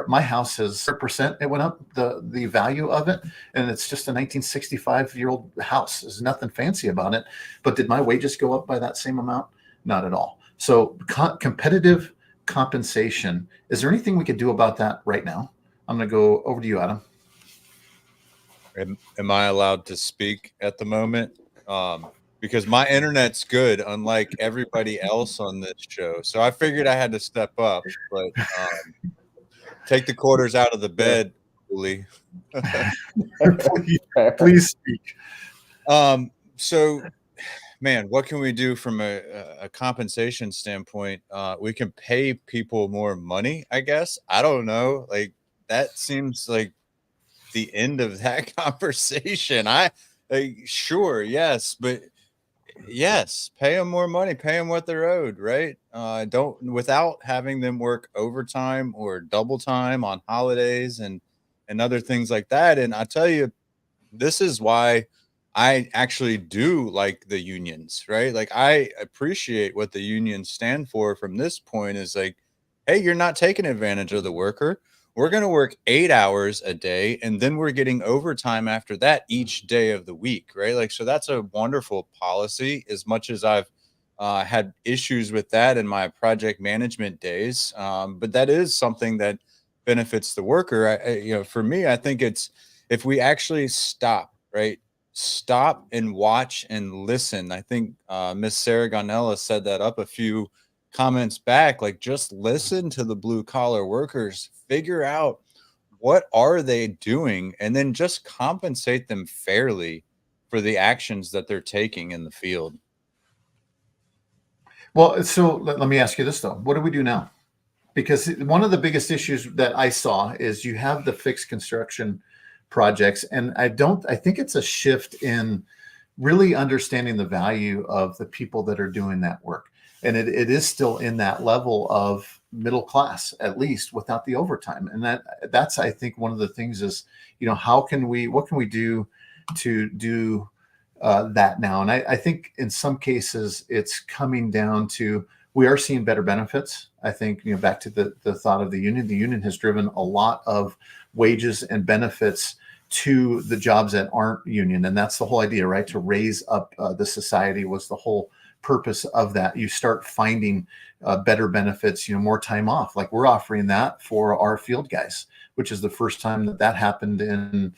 my house has 100%. It went up the value of it, and it's just a 1965-year-old house. There's nothing fancy about it. But did my wages go up by that same amount? Not at all. So competitive compensation. Is there anything we could do about that right now? I'm going to go over to you, Adam. Am I allowed to speak at the moment? Because my internet's good, unlike everybody else on this show. So I figured I had to step up, but take the quarters out of the bed, Uli. Please speak. So, man, what can we do from a compensation standpoint? We can pay people more money, I guess. I don't know. Like that seems like the end of that conversation. Sure, yes, but yes, pay them more money, pay them what they're owed, right? Don't, without having them work overtime or double time on holidays and other things like that. And I tell you, this is why I actually do like the unions, right? Like I appreciate what the unions stand for from this point is like, hey, you're not taking advantage of the worker. We're going to work 8 hours a day, and then we're getting overtime after that each day of the week, right? Like, so that's a wonderful policy. As much as I've had issues with that in my project management days, but that is something that benefits the worker. For me, I think it's if we actually stop, right? Stop and watch and listen. I think Miss Sarah Gonella set that up a few comments back. Like, just listen to the blue collar workers, figure out what are they doing, and then just compensate them fairly for the actions that they're taking in the field. Well, so let me ask you this though. What do we do now? Because one of the biggest issues that I saw is you have the fixed construction projects, and I think it's a shift in really understanding the value of the people that are doing that work. And it is still in that level of middle class, at least without the overtime. And that's, I think, one of the things is, what can we do to do that now? And I think in some cases it's coming down to, we are seeing better benefits. I think, back to the thought of the union has driven a lot of wages and benefits to the jobs that aren't union. And that's the whole idea, right? To raise up the society was the whole purpose of that. You start finding better benefits, more time off. Like, we're offering that for our field guys, which is the first time that happened in,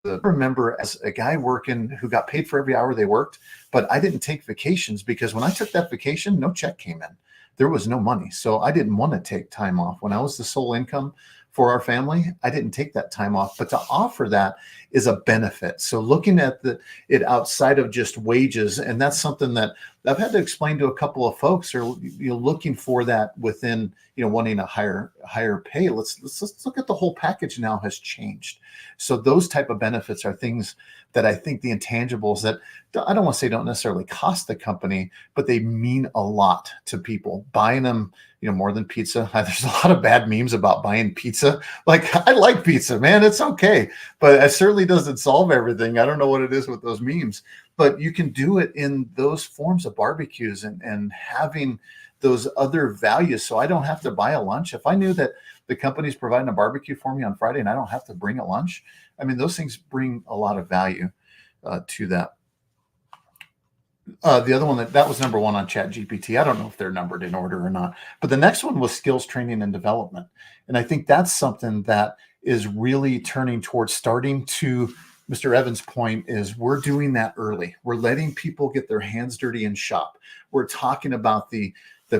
I remember as a guy working who got paid for every hour they worked, but I didn't take vacations because when I took that vacation, no check came in. There was no money. So I didn't want to take time off. When I was the sole income for our family, I didn't take that time off. But to offer that is a benefit. So looking at it outside of just wages, and that's something that I've had to explain to a couple of folks who are looking for that within, wanting a higher pay. Let's look at the whole package now has changed. So those type of benefits are things that I think the intangibles that I don't want to say don't necessarily cost the company, but they mean a lot to people. Buying them, more than pizza. There's a lot of bad memes about buying pizza. Like, I like pizza, man. It's okay. But it certainly doesn't solve everything. I don't know what it is with those memes, but you can do it in those forms of barbecues and having those other values. So I don't have to buy a lunch. If I knew that the company's providing a barbecue for me on Friday and I don't have to bring a lunch, I mean, those things bring a lot of value to that. The other one that was number one on ChatGPT. I don't know if they're numbered in order or not, but the next one was skills training and development. And I think that's something that is really turning towards starting to, Mr. Evans' point is, we're doing that early. We're letting people get their hands dirty in shop. We're talking about the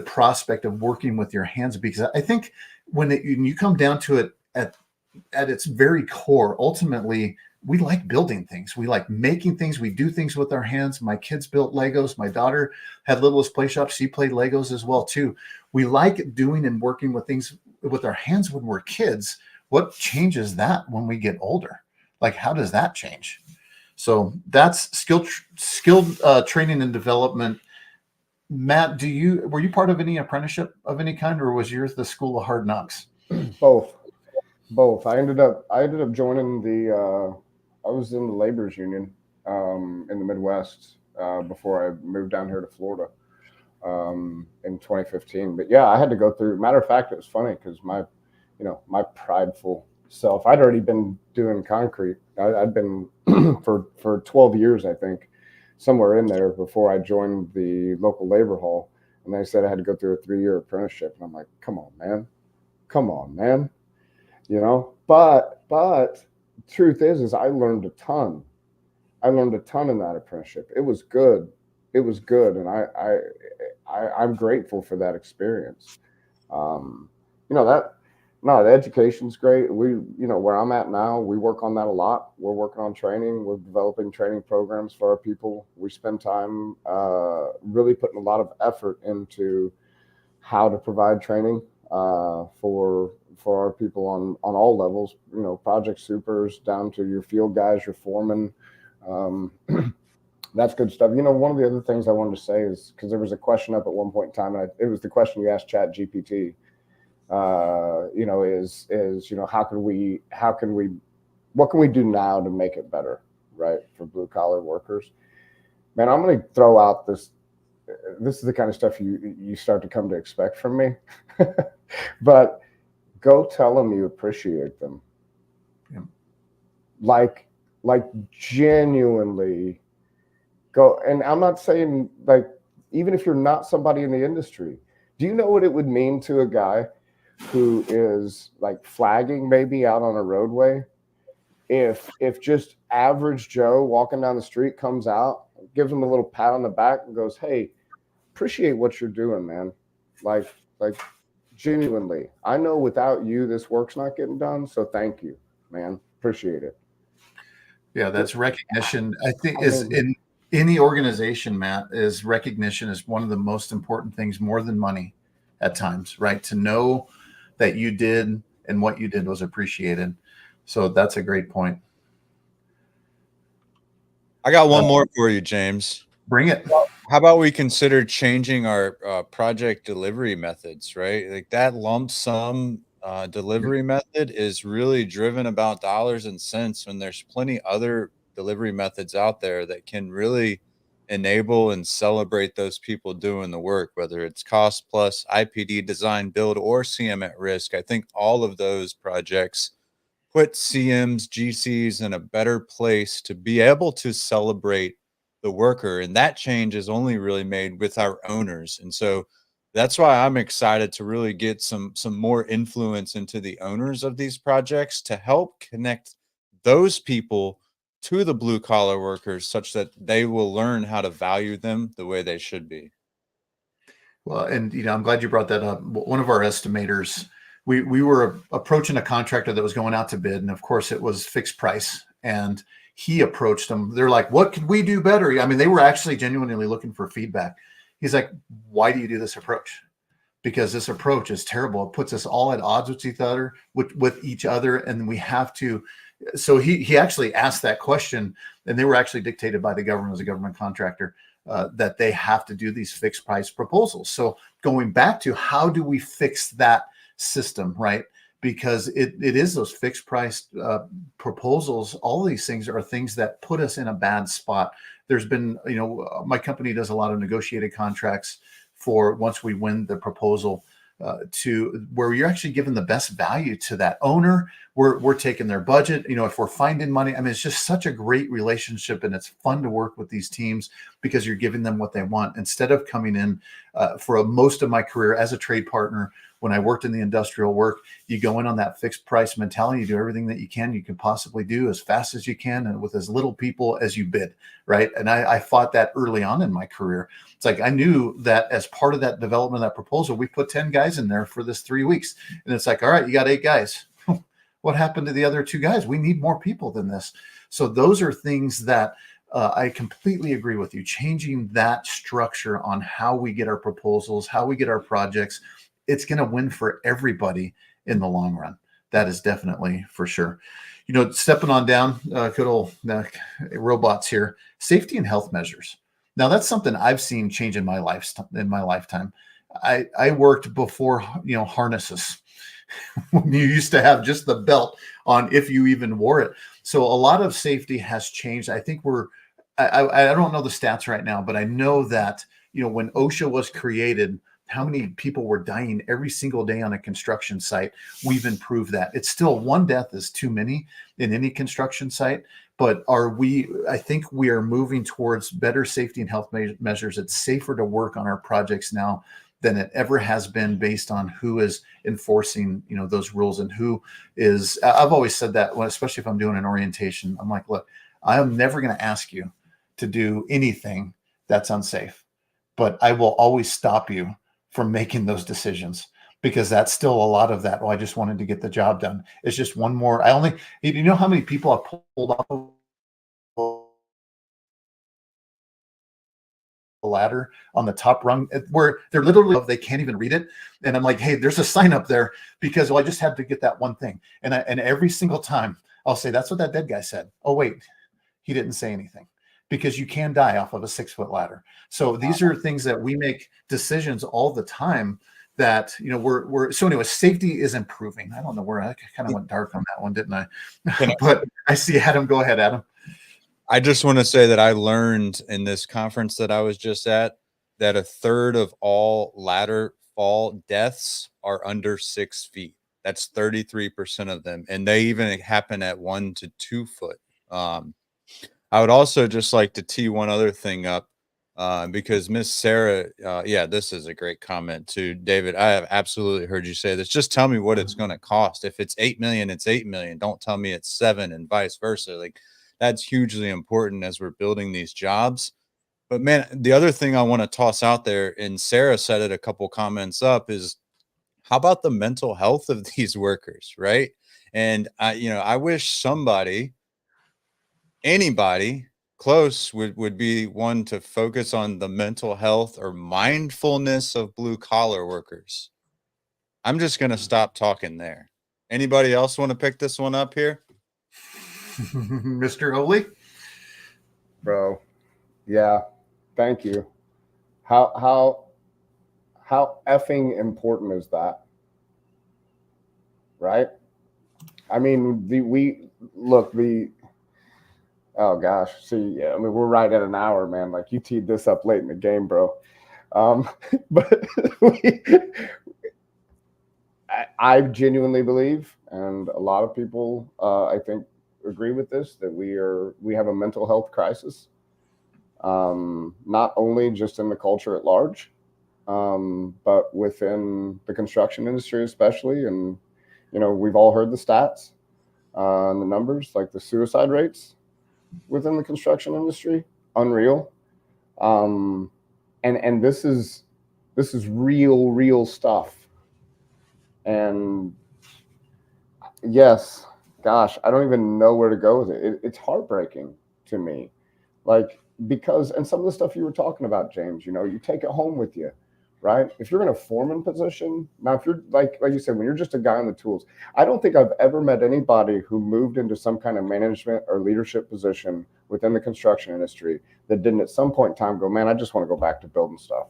prospect of working with your hands, because I think when you come down to it at its very core, ultimately, we like building things. We like making things. We do things with our hands. My kids built Legos. My daughter had Littlest Play Shop. She played Legos as well too. We like doing and working with things with our hands when we're kids. What changes that when we get older? Like, how does that change? So that's skilled training and development. Matt, were you part of any apprenticeship of any kind, or was yours the School of Hard Knocks? Both. I ended up joining I was in the laborers union in the Midwest before I moved down here to Florida in 2015. But yeah, I had to go through. Matter of fact, it was funny because my prideful self, I'd already been doing concrete. I'd been for 12 years, I think, somewhere in there before I joined the local labor hall. And they said I had to go through a 3-year apprenticeship. And I'm like, come on, man. But truth is I learned a ton. In that apprenticeship. It was good. And I'm grateful for that experience. The education's great. Where I'm at now, we work on that a lot. We're working on training. We're developing training programs for our people. We spend time really putting a lot of effort into how to provide training for our people on all levels, project supers down to your field guys, your foremen. That's good stuff. One of the other things I wanted to say is, because there was a question up at one point in time, and it was the question you asked ChatGPT, what can we do now to make it better, right, for blue collar workers? Man, I'm going to throw out this is the kind of stuff you start to come to expect from me, but go tell them you appreciate them. Yeah. Like genuinely go. And I'm not saying like even if you're not somebody in the industry. Do you know what it would mean to a guy who is like flagging maybe out on a roadway if just average Joe walking down the street comes out, gives him a little pat on the back and goes, "Hey, appreciate what you're doing, man. Like genuinely, I know without you this work's not getting done, so thank you, man. Appreciate it." Yeah, that's recognition. I think is in any organization, Matt, is recognition is one of the most important things, more than money at times, right? To know that you did and what you did was appreciated. So that's a great point. I got one more for you, James. Bring it. How about we consider changing our project delivery methods, right? Like that lump sum delivery method is really driven about dollars and cents when there's plenty other delivery methods out there that can really enable and celebrate those people doing the work, whether it's cost plus, IPD, design, build, or CM at risk. I think all of those projects put CMs, GCs in a better place to be able to celebrate the worker. And that change is only really made with our owners. And so that's why I'm excited to really get some more influence into the owners of these projects to help connect those people to the blue collar workers such that they will learn how to value them the way they should be. Well, and I'm glad you brought that up. One of our estimators, we were approaching a contractor that was going out to bid, and of course it was fixed price. And he approached them. They're like, "What could we do better?" I mean, they were actually genuinely looking for feedback. He's like, "Why do you do this approach? Because this approach is terrible. It puts us all at odds with each other, and we have to." So he actually asked that question, and they were actually dictated by the government as a government contractor. That they have to do these fixed price proposals. So going back to how do we fix that system, right? Because it is those fixed price proposals. All these things are things that put us in a bad spot. There's been, my company does a lot of negotiated contracts for once we win the proposal to where you're actually giving the best value to that owner. We're taking their budget. If we're finding money, I mean, it's just such a great relationship, and it's fun to work with these teams because you're giving them what they want instead of coming in for most of my career as a trade partner. When I worked in the industrial work, you go in on that fixed price mentality. You do everything that you can possibly do as fast as you can and with as little people as you bid, right? And I fought that early on in my career. It's like I knew that as part of that development of that proposal, we put 10 guys in there for this 3 weeks. And it's like, all right, you got 8 guys. What happened to the other 2 guys? We need more people than this. So those are things that I completely agree with you. Changing that structure on how we get our proposals, how we get our projects, it's going to win for everybody in the long run. That is definitely for sure. Stepping on down, good old robots here, safety and health measures. Now that's something I've seen change in my lifetime. I worked before, harnesses. When you used to have just the belt on if you even wore it. So a lot of safety has changed. I think I don't know the stats right now, but I know that, when OSHA was created, how many people were dying every single day on a construction site. We've improved that. It's still one death is too many in any construction site, but I think we are moving towards better safety and health measures. It's safer to work on our projects now than it ever has been based on who is enforcing, those rules and who is. I've always said that, especially if I'm doing an orientation, I'm like, look, I am never going to ask you to do anything that's unsafe, but I will always stop you from making those decisions because that's still a lot of that. Well, I just wanted to get the job done. It's just one more. You know how many people I pulled off of ladder on the top rung where they're literally they can't even read it, and I'm like, hey, there's a sign up there because I just had to get that one thing, and every single time I'll say that's what that dead guy said. Oh wait, he didn't say anything, because you can die off of a 6-foot ladder. So these are things that we make decisions all the time that we're so anyway, safety is improving. I don't know where I kind of went dark on that one, didn't I? But I see Adam. Go ahead, Adam. I just want to say that I learned in this conference that I was just at that 1/3 of all ladder fall deaths are under 6 feet. That's 33% of them. And they even happen at 1 to 2 foot. I would also just like to tee one other thing up. because Miss Sarah, yeah, this is a great comment too, David. I have absolutely heard you say this. Just tell me what it's going to cost. If it's 8 million, it's 8 million. Don't tell me it's 7 and vice versa. Like that's hugely important as we're building these jobs. But man, the other thing I want to toss out there, and Sarah said it a couple comments up, is how about the mental health of these workers, right? And I wish somebody, anybody close would be one to focus on the mental health or mindfulness of blue collar workers. I'm just going to stop talking there. Anybody else want to pick this one up here? Mr. Oley? Bro. Yeah. Thank you. How effing important is that? Right? I mean, oh gosh, see, yeah, I mean, we're right at an hour, man. Like you teed this up late in the game, bro. But I genuinely believe, and a lot of people, I think, agree with this, that we have a mental health crisis. Not only just in the culture at large, but within the construction industry, especially. And, we've all heard the stats and the numbers, like the suicide rates within the construction industry, unreal. And this is real stuff. And yes, gosh, I don't even know where to go with it. It's heartbreaking to me. Like, because, and some of the stuff you were talking about, James, you take it home with you, right? If you're in a foreman position, now if you're like you said, when you're just a guy on the tools, I don't think I've ever met anybody who moved into some kind of management or leadership position within the construction industry that didn't at some point in time go, man, I just want to go back to building stuff.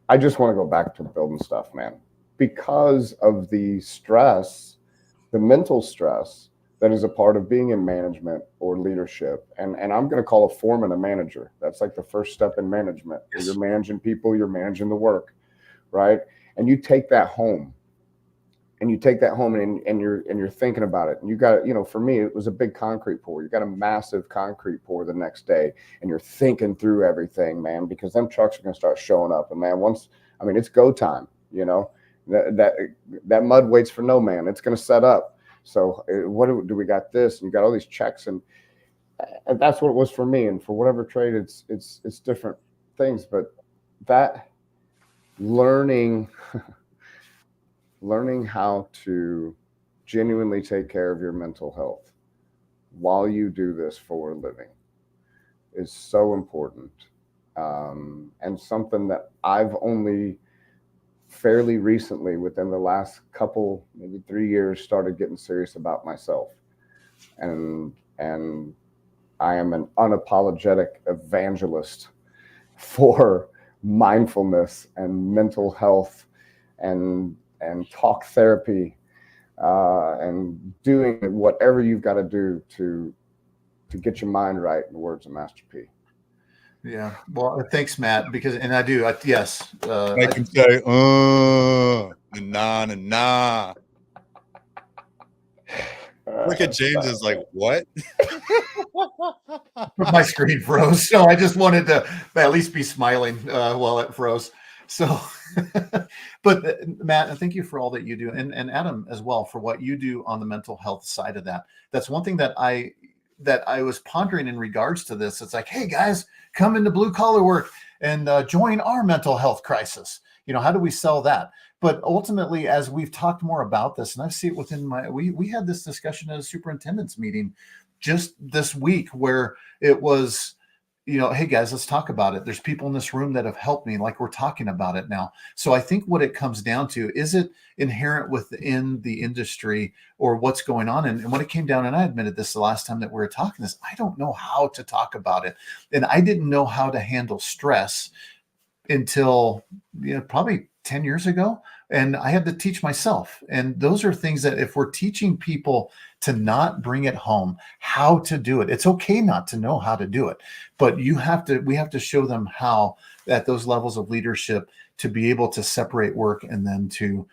I just want to go back to building stuff, man, because of the stress, the mental stress that is a part of being in management or leadership. And I'm going to call a foreman a manager. That's like the first step in management. Yes. You're managing people, you're managing the work, right? And you take that home. And you're thinking about it. And you got, for me, it was a big concrete pour. You got a massive concrete pour the next day, and you're thinking through everything, man, because them trucks are going to start showing up. And man, it's go time, that mud waits for no man. It's going to set up. So what do we got this? And you got all these checks, and that's what it was for me. And for whatever trade, it's different things, but that learning how to genuinely take care of your mental health while you do this for a living is so important. And something that I've only fairly recently, within the last couple, maybe 3 years, started getting serious about myself. And I am an unapologetic evangelist for mindfulness and mental health and talk therapy, and doing whatever you've got to do to get your mind right, in the words of Master P. Yeah. Well, thanks, Matt, because, and I do, yes. I can say, nah. Look at James is like, what? My screen froze, so I just wanted to at least be smiling while it froze. So, but Matt, thank you for all that you do, and Adam as well for what you do on the mental health side of that. That's one thing that I was pondering in regards to this. It's like, hey guys, come into blue collar work and join our mental health crisis. How do we sell that? But ultimately, as we've talked more about this, and I see it within we had this discussion at a superintendent's meeting just this week where it was, hey guys, let's talk about it. There's people in this room that have helped me, like we're talking about it now. So I think what it comes down to, is it inherent within the industry or what's going on? And when it came down, and I admitted this the last time that we were talking this, I don't know how to talk about it. And I didn't know how to handle stress until probably 10 years ago. And I had to teach myself. And those are things that if we're teaching people to not bring it home, how to do it, it's okay not to know how to do it, but we have to show them how at those levels of leadership to be able to separate work and then to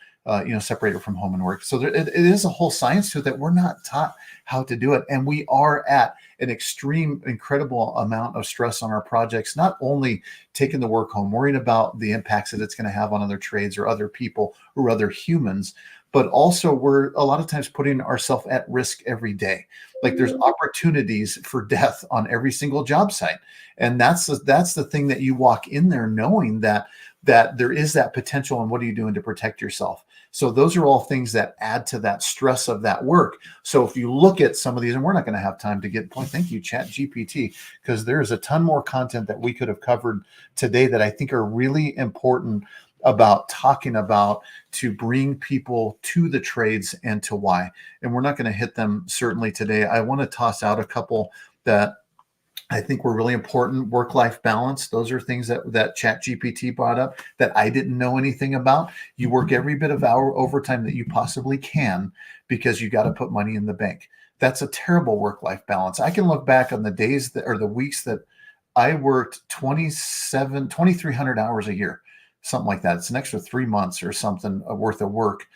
separated from home and work. So it is a whole science to it that we're not taught how to do it. And we are at an extreme, incredible amount of stress on our projects, not only taking the work home, worrying about the impacts that it's going to have on other trades or other people or other humans, but also we're a lot of times putting ourselves at risk every day. Like there's opportunities for death on every single job site. And that's the thing that you walk in there knowing that there is that potential, and what are you doing to protect yourself? So those are all things that add to that stress of that work. So if you look at some of these, and we're not going to have time to get point, thank you, Chat GPT, because there's a ton more content that we could have covered today that I think are really important about talking about to bring people to the trades and to why. And we're not going to hit them certainly today. I want to toss out a couple that I think were really important. Work-life balance. Those are things that Chat GPT brought up that I didn't know anything about. You work every bit of hour overtime that you possibly can because you got to put money in the bank. That's a terrible work-life balance. I can look back on the days or the weeks that I worked 2,300 hours a year, something like that. It's an extra 3 months or something worth of work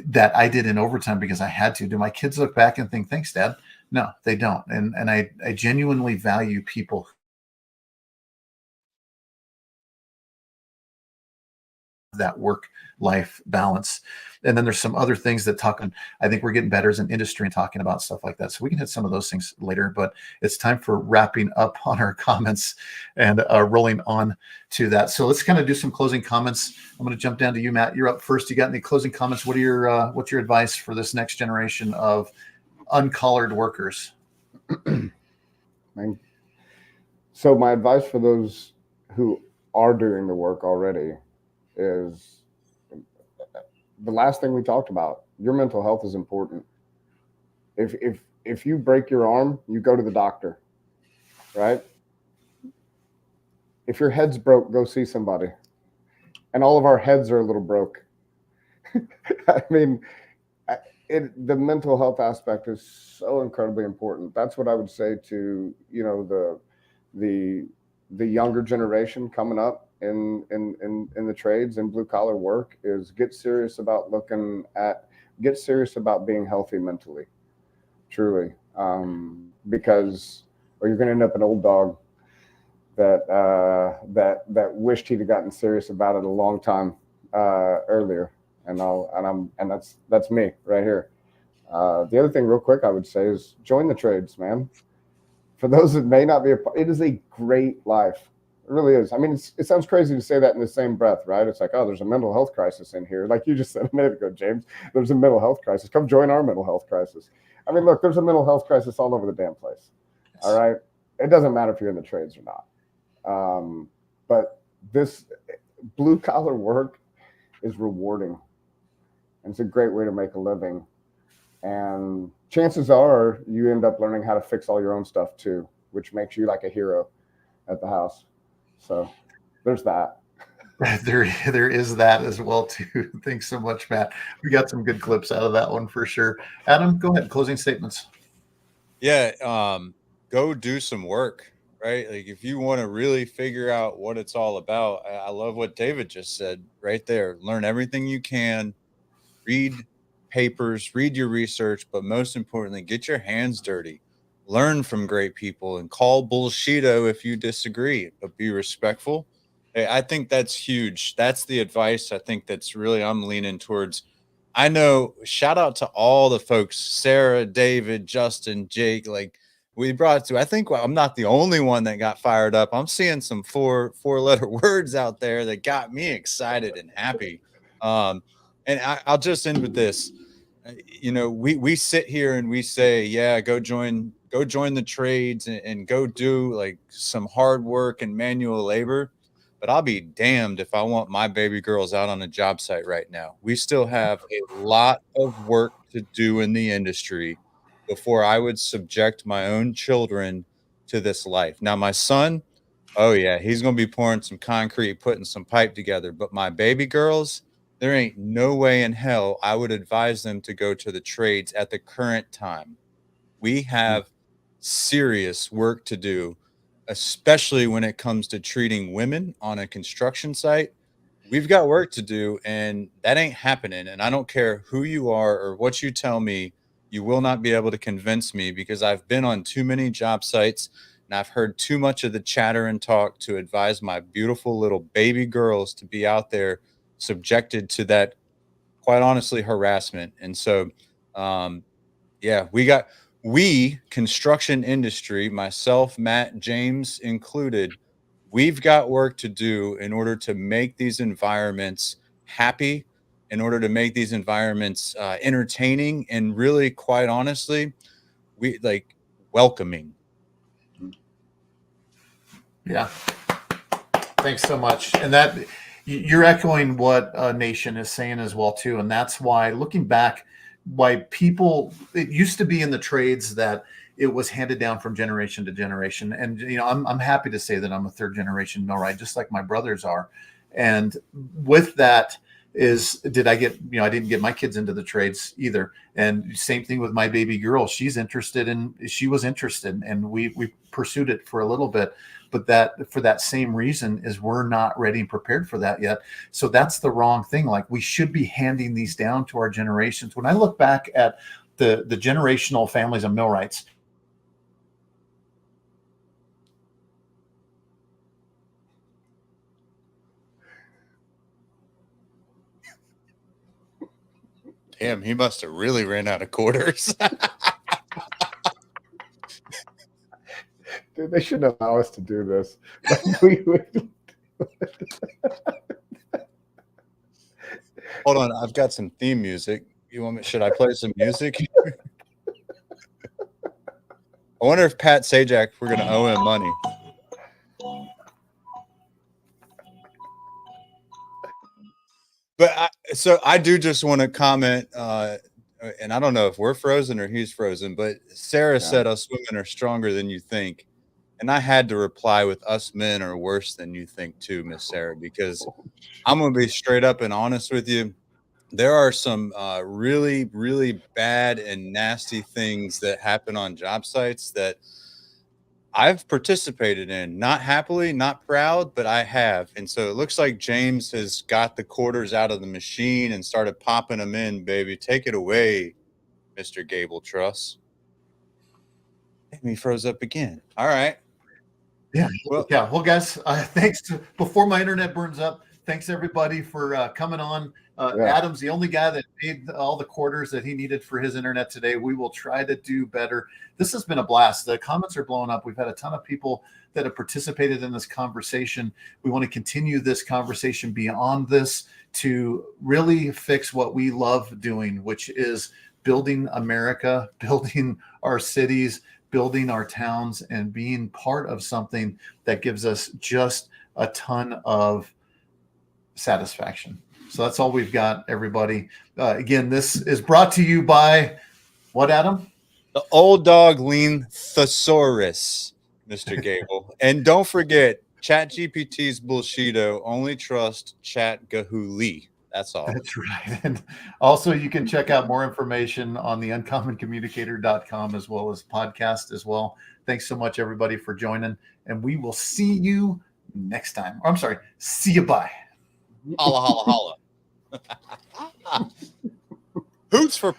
that I did in overtime because I had to. Do my kids look back and think, thanks, Dad? No, they don't. And I genuinely value people that work-life balance. And then there's some other things that I think we're getting better as an industry and talking about stuff like that. So we can hit some of those things later, but it's time for wrapping up on our comments and rolling on to that. So let's kind of do some closing comments. I'm going to jump down to you, Matt. You're up first. You got any closing comments? What's your advice for this next generation of uncollared workers? So my advice for those who are doing the work already is the last thing we talked about. Your mental health is important. If you break your arm, you go to the doctor, right? If your head's broke, go see somebody. And all of our heads are a little broke. I mean, the mental health aspect is so incredibly important. That's what I would say to, the younger generation coming up in the trades and blue collar work is get serious about being healthy mentally, truly, because or you're going to end up an old dog that wished he'd have gotten serious about it a long time earlier. And that's me right here. The other thing real quick I would say is join the trades, man. For those that may not be it is a great life. It really is. I mean, it sounds crazy to say that in the same breath, right? It's like, oh, there's a mental health crisis in here. Like you just said a minute ago, James, there's a mental health crisis. Come join our mental health crisis. I mean, look, there's a mental health crisis all over the damn place. Yes. All right. It doesn't matter if you're in the trades or not. But this blue collar work is rewarding. And it's a great way to make a living. And chances are you end up learning how to fix all your own stuff too, which makes you like a hero at the house. So there's that. There is that as well too. Thanks so much, Matt. We got some good clips out of that one for sure. Adam, go ahead. Closing statements. Yeah. Go do some work, right? Like if you want to really figure out what it's all about, I love what David just said right there. Learn everything you can, read papers, read your research, but most importantly, get your hands dirty, learn from great people, and call bullshito if you disagree, but be respectful. I think that's huge. That's the advice I think that's really I'm leaning towards. I know, shout out to all the folks, Sarah, David, Justin, Jake, like we brought to, I think I'm not the only one that got fired up. I'm seeing some four-letter words out there that got me excited and happy. And I'll just end with this. We sit here and we say, yeah, go join the trades and go do like some hard work and manual labor. But I'll be damned if I want my baby girls out on a job site right now. We still have a lot of work to do in the industry before I would subject my own children to this life. Now, my son, oh yeah, he's going to be pouring some concrete, putting some pipe together. But my baby girls, there ain't no way in hell I would advise them to go to the trades at the current time. We have serious work to do, especially when it comes to treating women on a construction site. we've got work to do, and that ain't happening. And I don't care who you are or what you tell me, you will not be able to convince me, because I've been on too many job sites and I've heard too much of the chatter and talk to advise my beautiful little baby girls to be out there subjected to that, quite honestly, harassment. And so, yeah, we construction industry, myself, Matt, James included, we've got work to do in order to make these environments happy, in order to make these environments entertaining, and really, quite honestly, we like welcoming. Yeah. Thanks so much. And that you're echoing what Nation is saying as well too. And that's why, looking back, why people, it used to be in the trades that it was handed down from generation to generation. And I'm happy to say that I'm a third generation millwright, just like my brothers are. And with that did I get, I didn't get my kids into the trades either. And same thing with my baby girl. She was interested, and we pursued it for a little bit. But that, for that same reason, is we're not ready and prepared for that yet. So that's the wrong thing. Like, we should be handing these down to our generations. When I look back at the generational families of millwrights, Damn, he must have really ran out of quarters. Dude, they shouldn't allow us to do this. Hold on, I've got some theme music. You want me? Should I play some music? I wonder if Pat Sajak, we're going to owe him money. But I do just want to comment, and I don't know if we're frozen or he's frozen, but Sarah said us women are stronger than you think. And I had to reply with, us men are worse than you think too, Miss Sarah, because I'm going to be straight up and honest with you. There are some really, really bad and nasty things that happen on job sites that I've participated in, not happily, not proud, but I have. And so it looks like James has got the quarters out of the machine and started popping them in, baby. Take it away, Mr. Gable Truss. And he froze up again. All right. Yeah. Well, guys, thanks. Before my internet burns up, thanks everybody for coming on. Adam's the only guy that made all the quarters that he needed for his internet today. We will try to do better. This has been a blast. The comments are blowing up. We've had a ton of people that have participated in this conversation. We want to continue this conversation beyond this to really fix what we love doing, which is building America, building our cities, building our towns, and being part of something that gives us just a ton of satisfaction. So that's all we've got, everybody. Again, this is brought to you by what, Adam? The old dog lean thesaurus, Mr. Gable. And don't forget, ChatGPT's bullshito. Only trust ChatGahuli. That's all. That's right. And also, you can check out more information on the uncommoncommunicator.com, as well as podcast as well. Thanks so much, everybody, for joining. And we will see you next time. I'm sorry. See you. Bye. Holla, holla, holla. Hoots for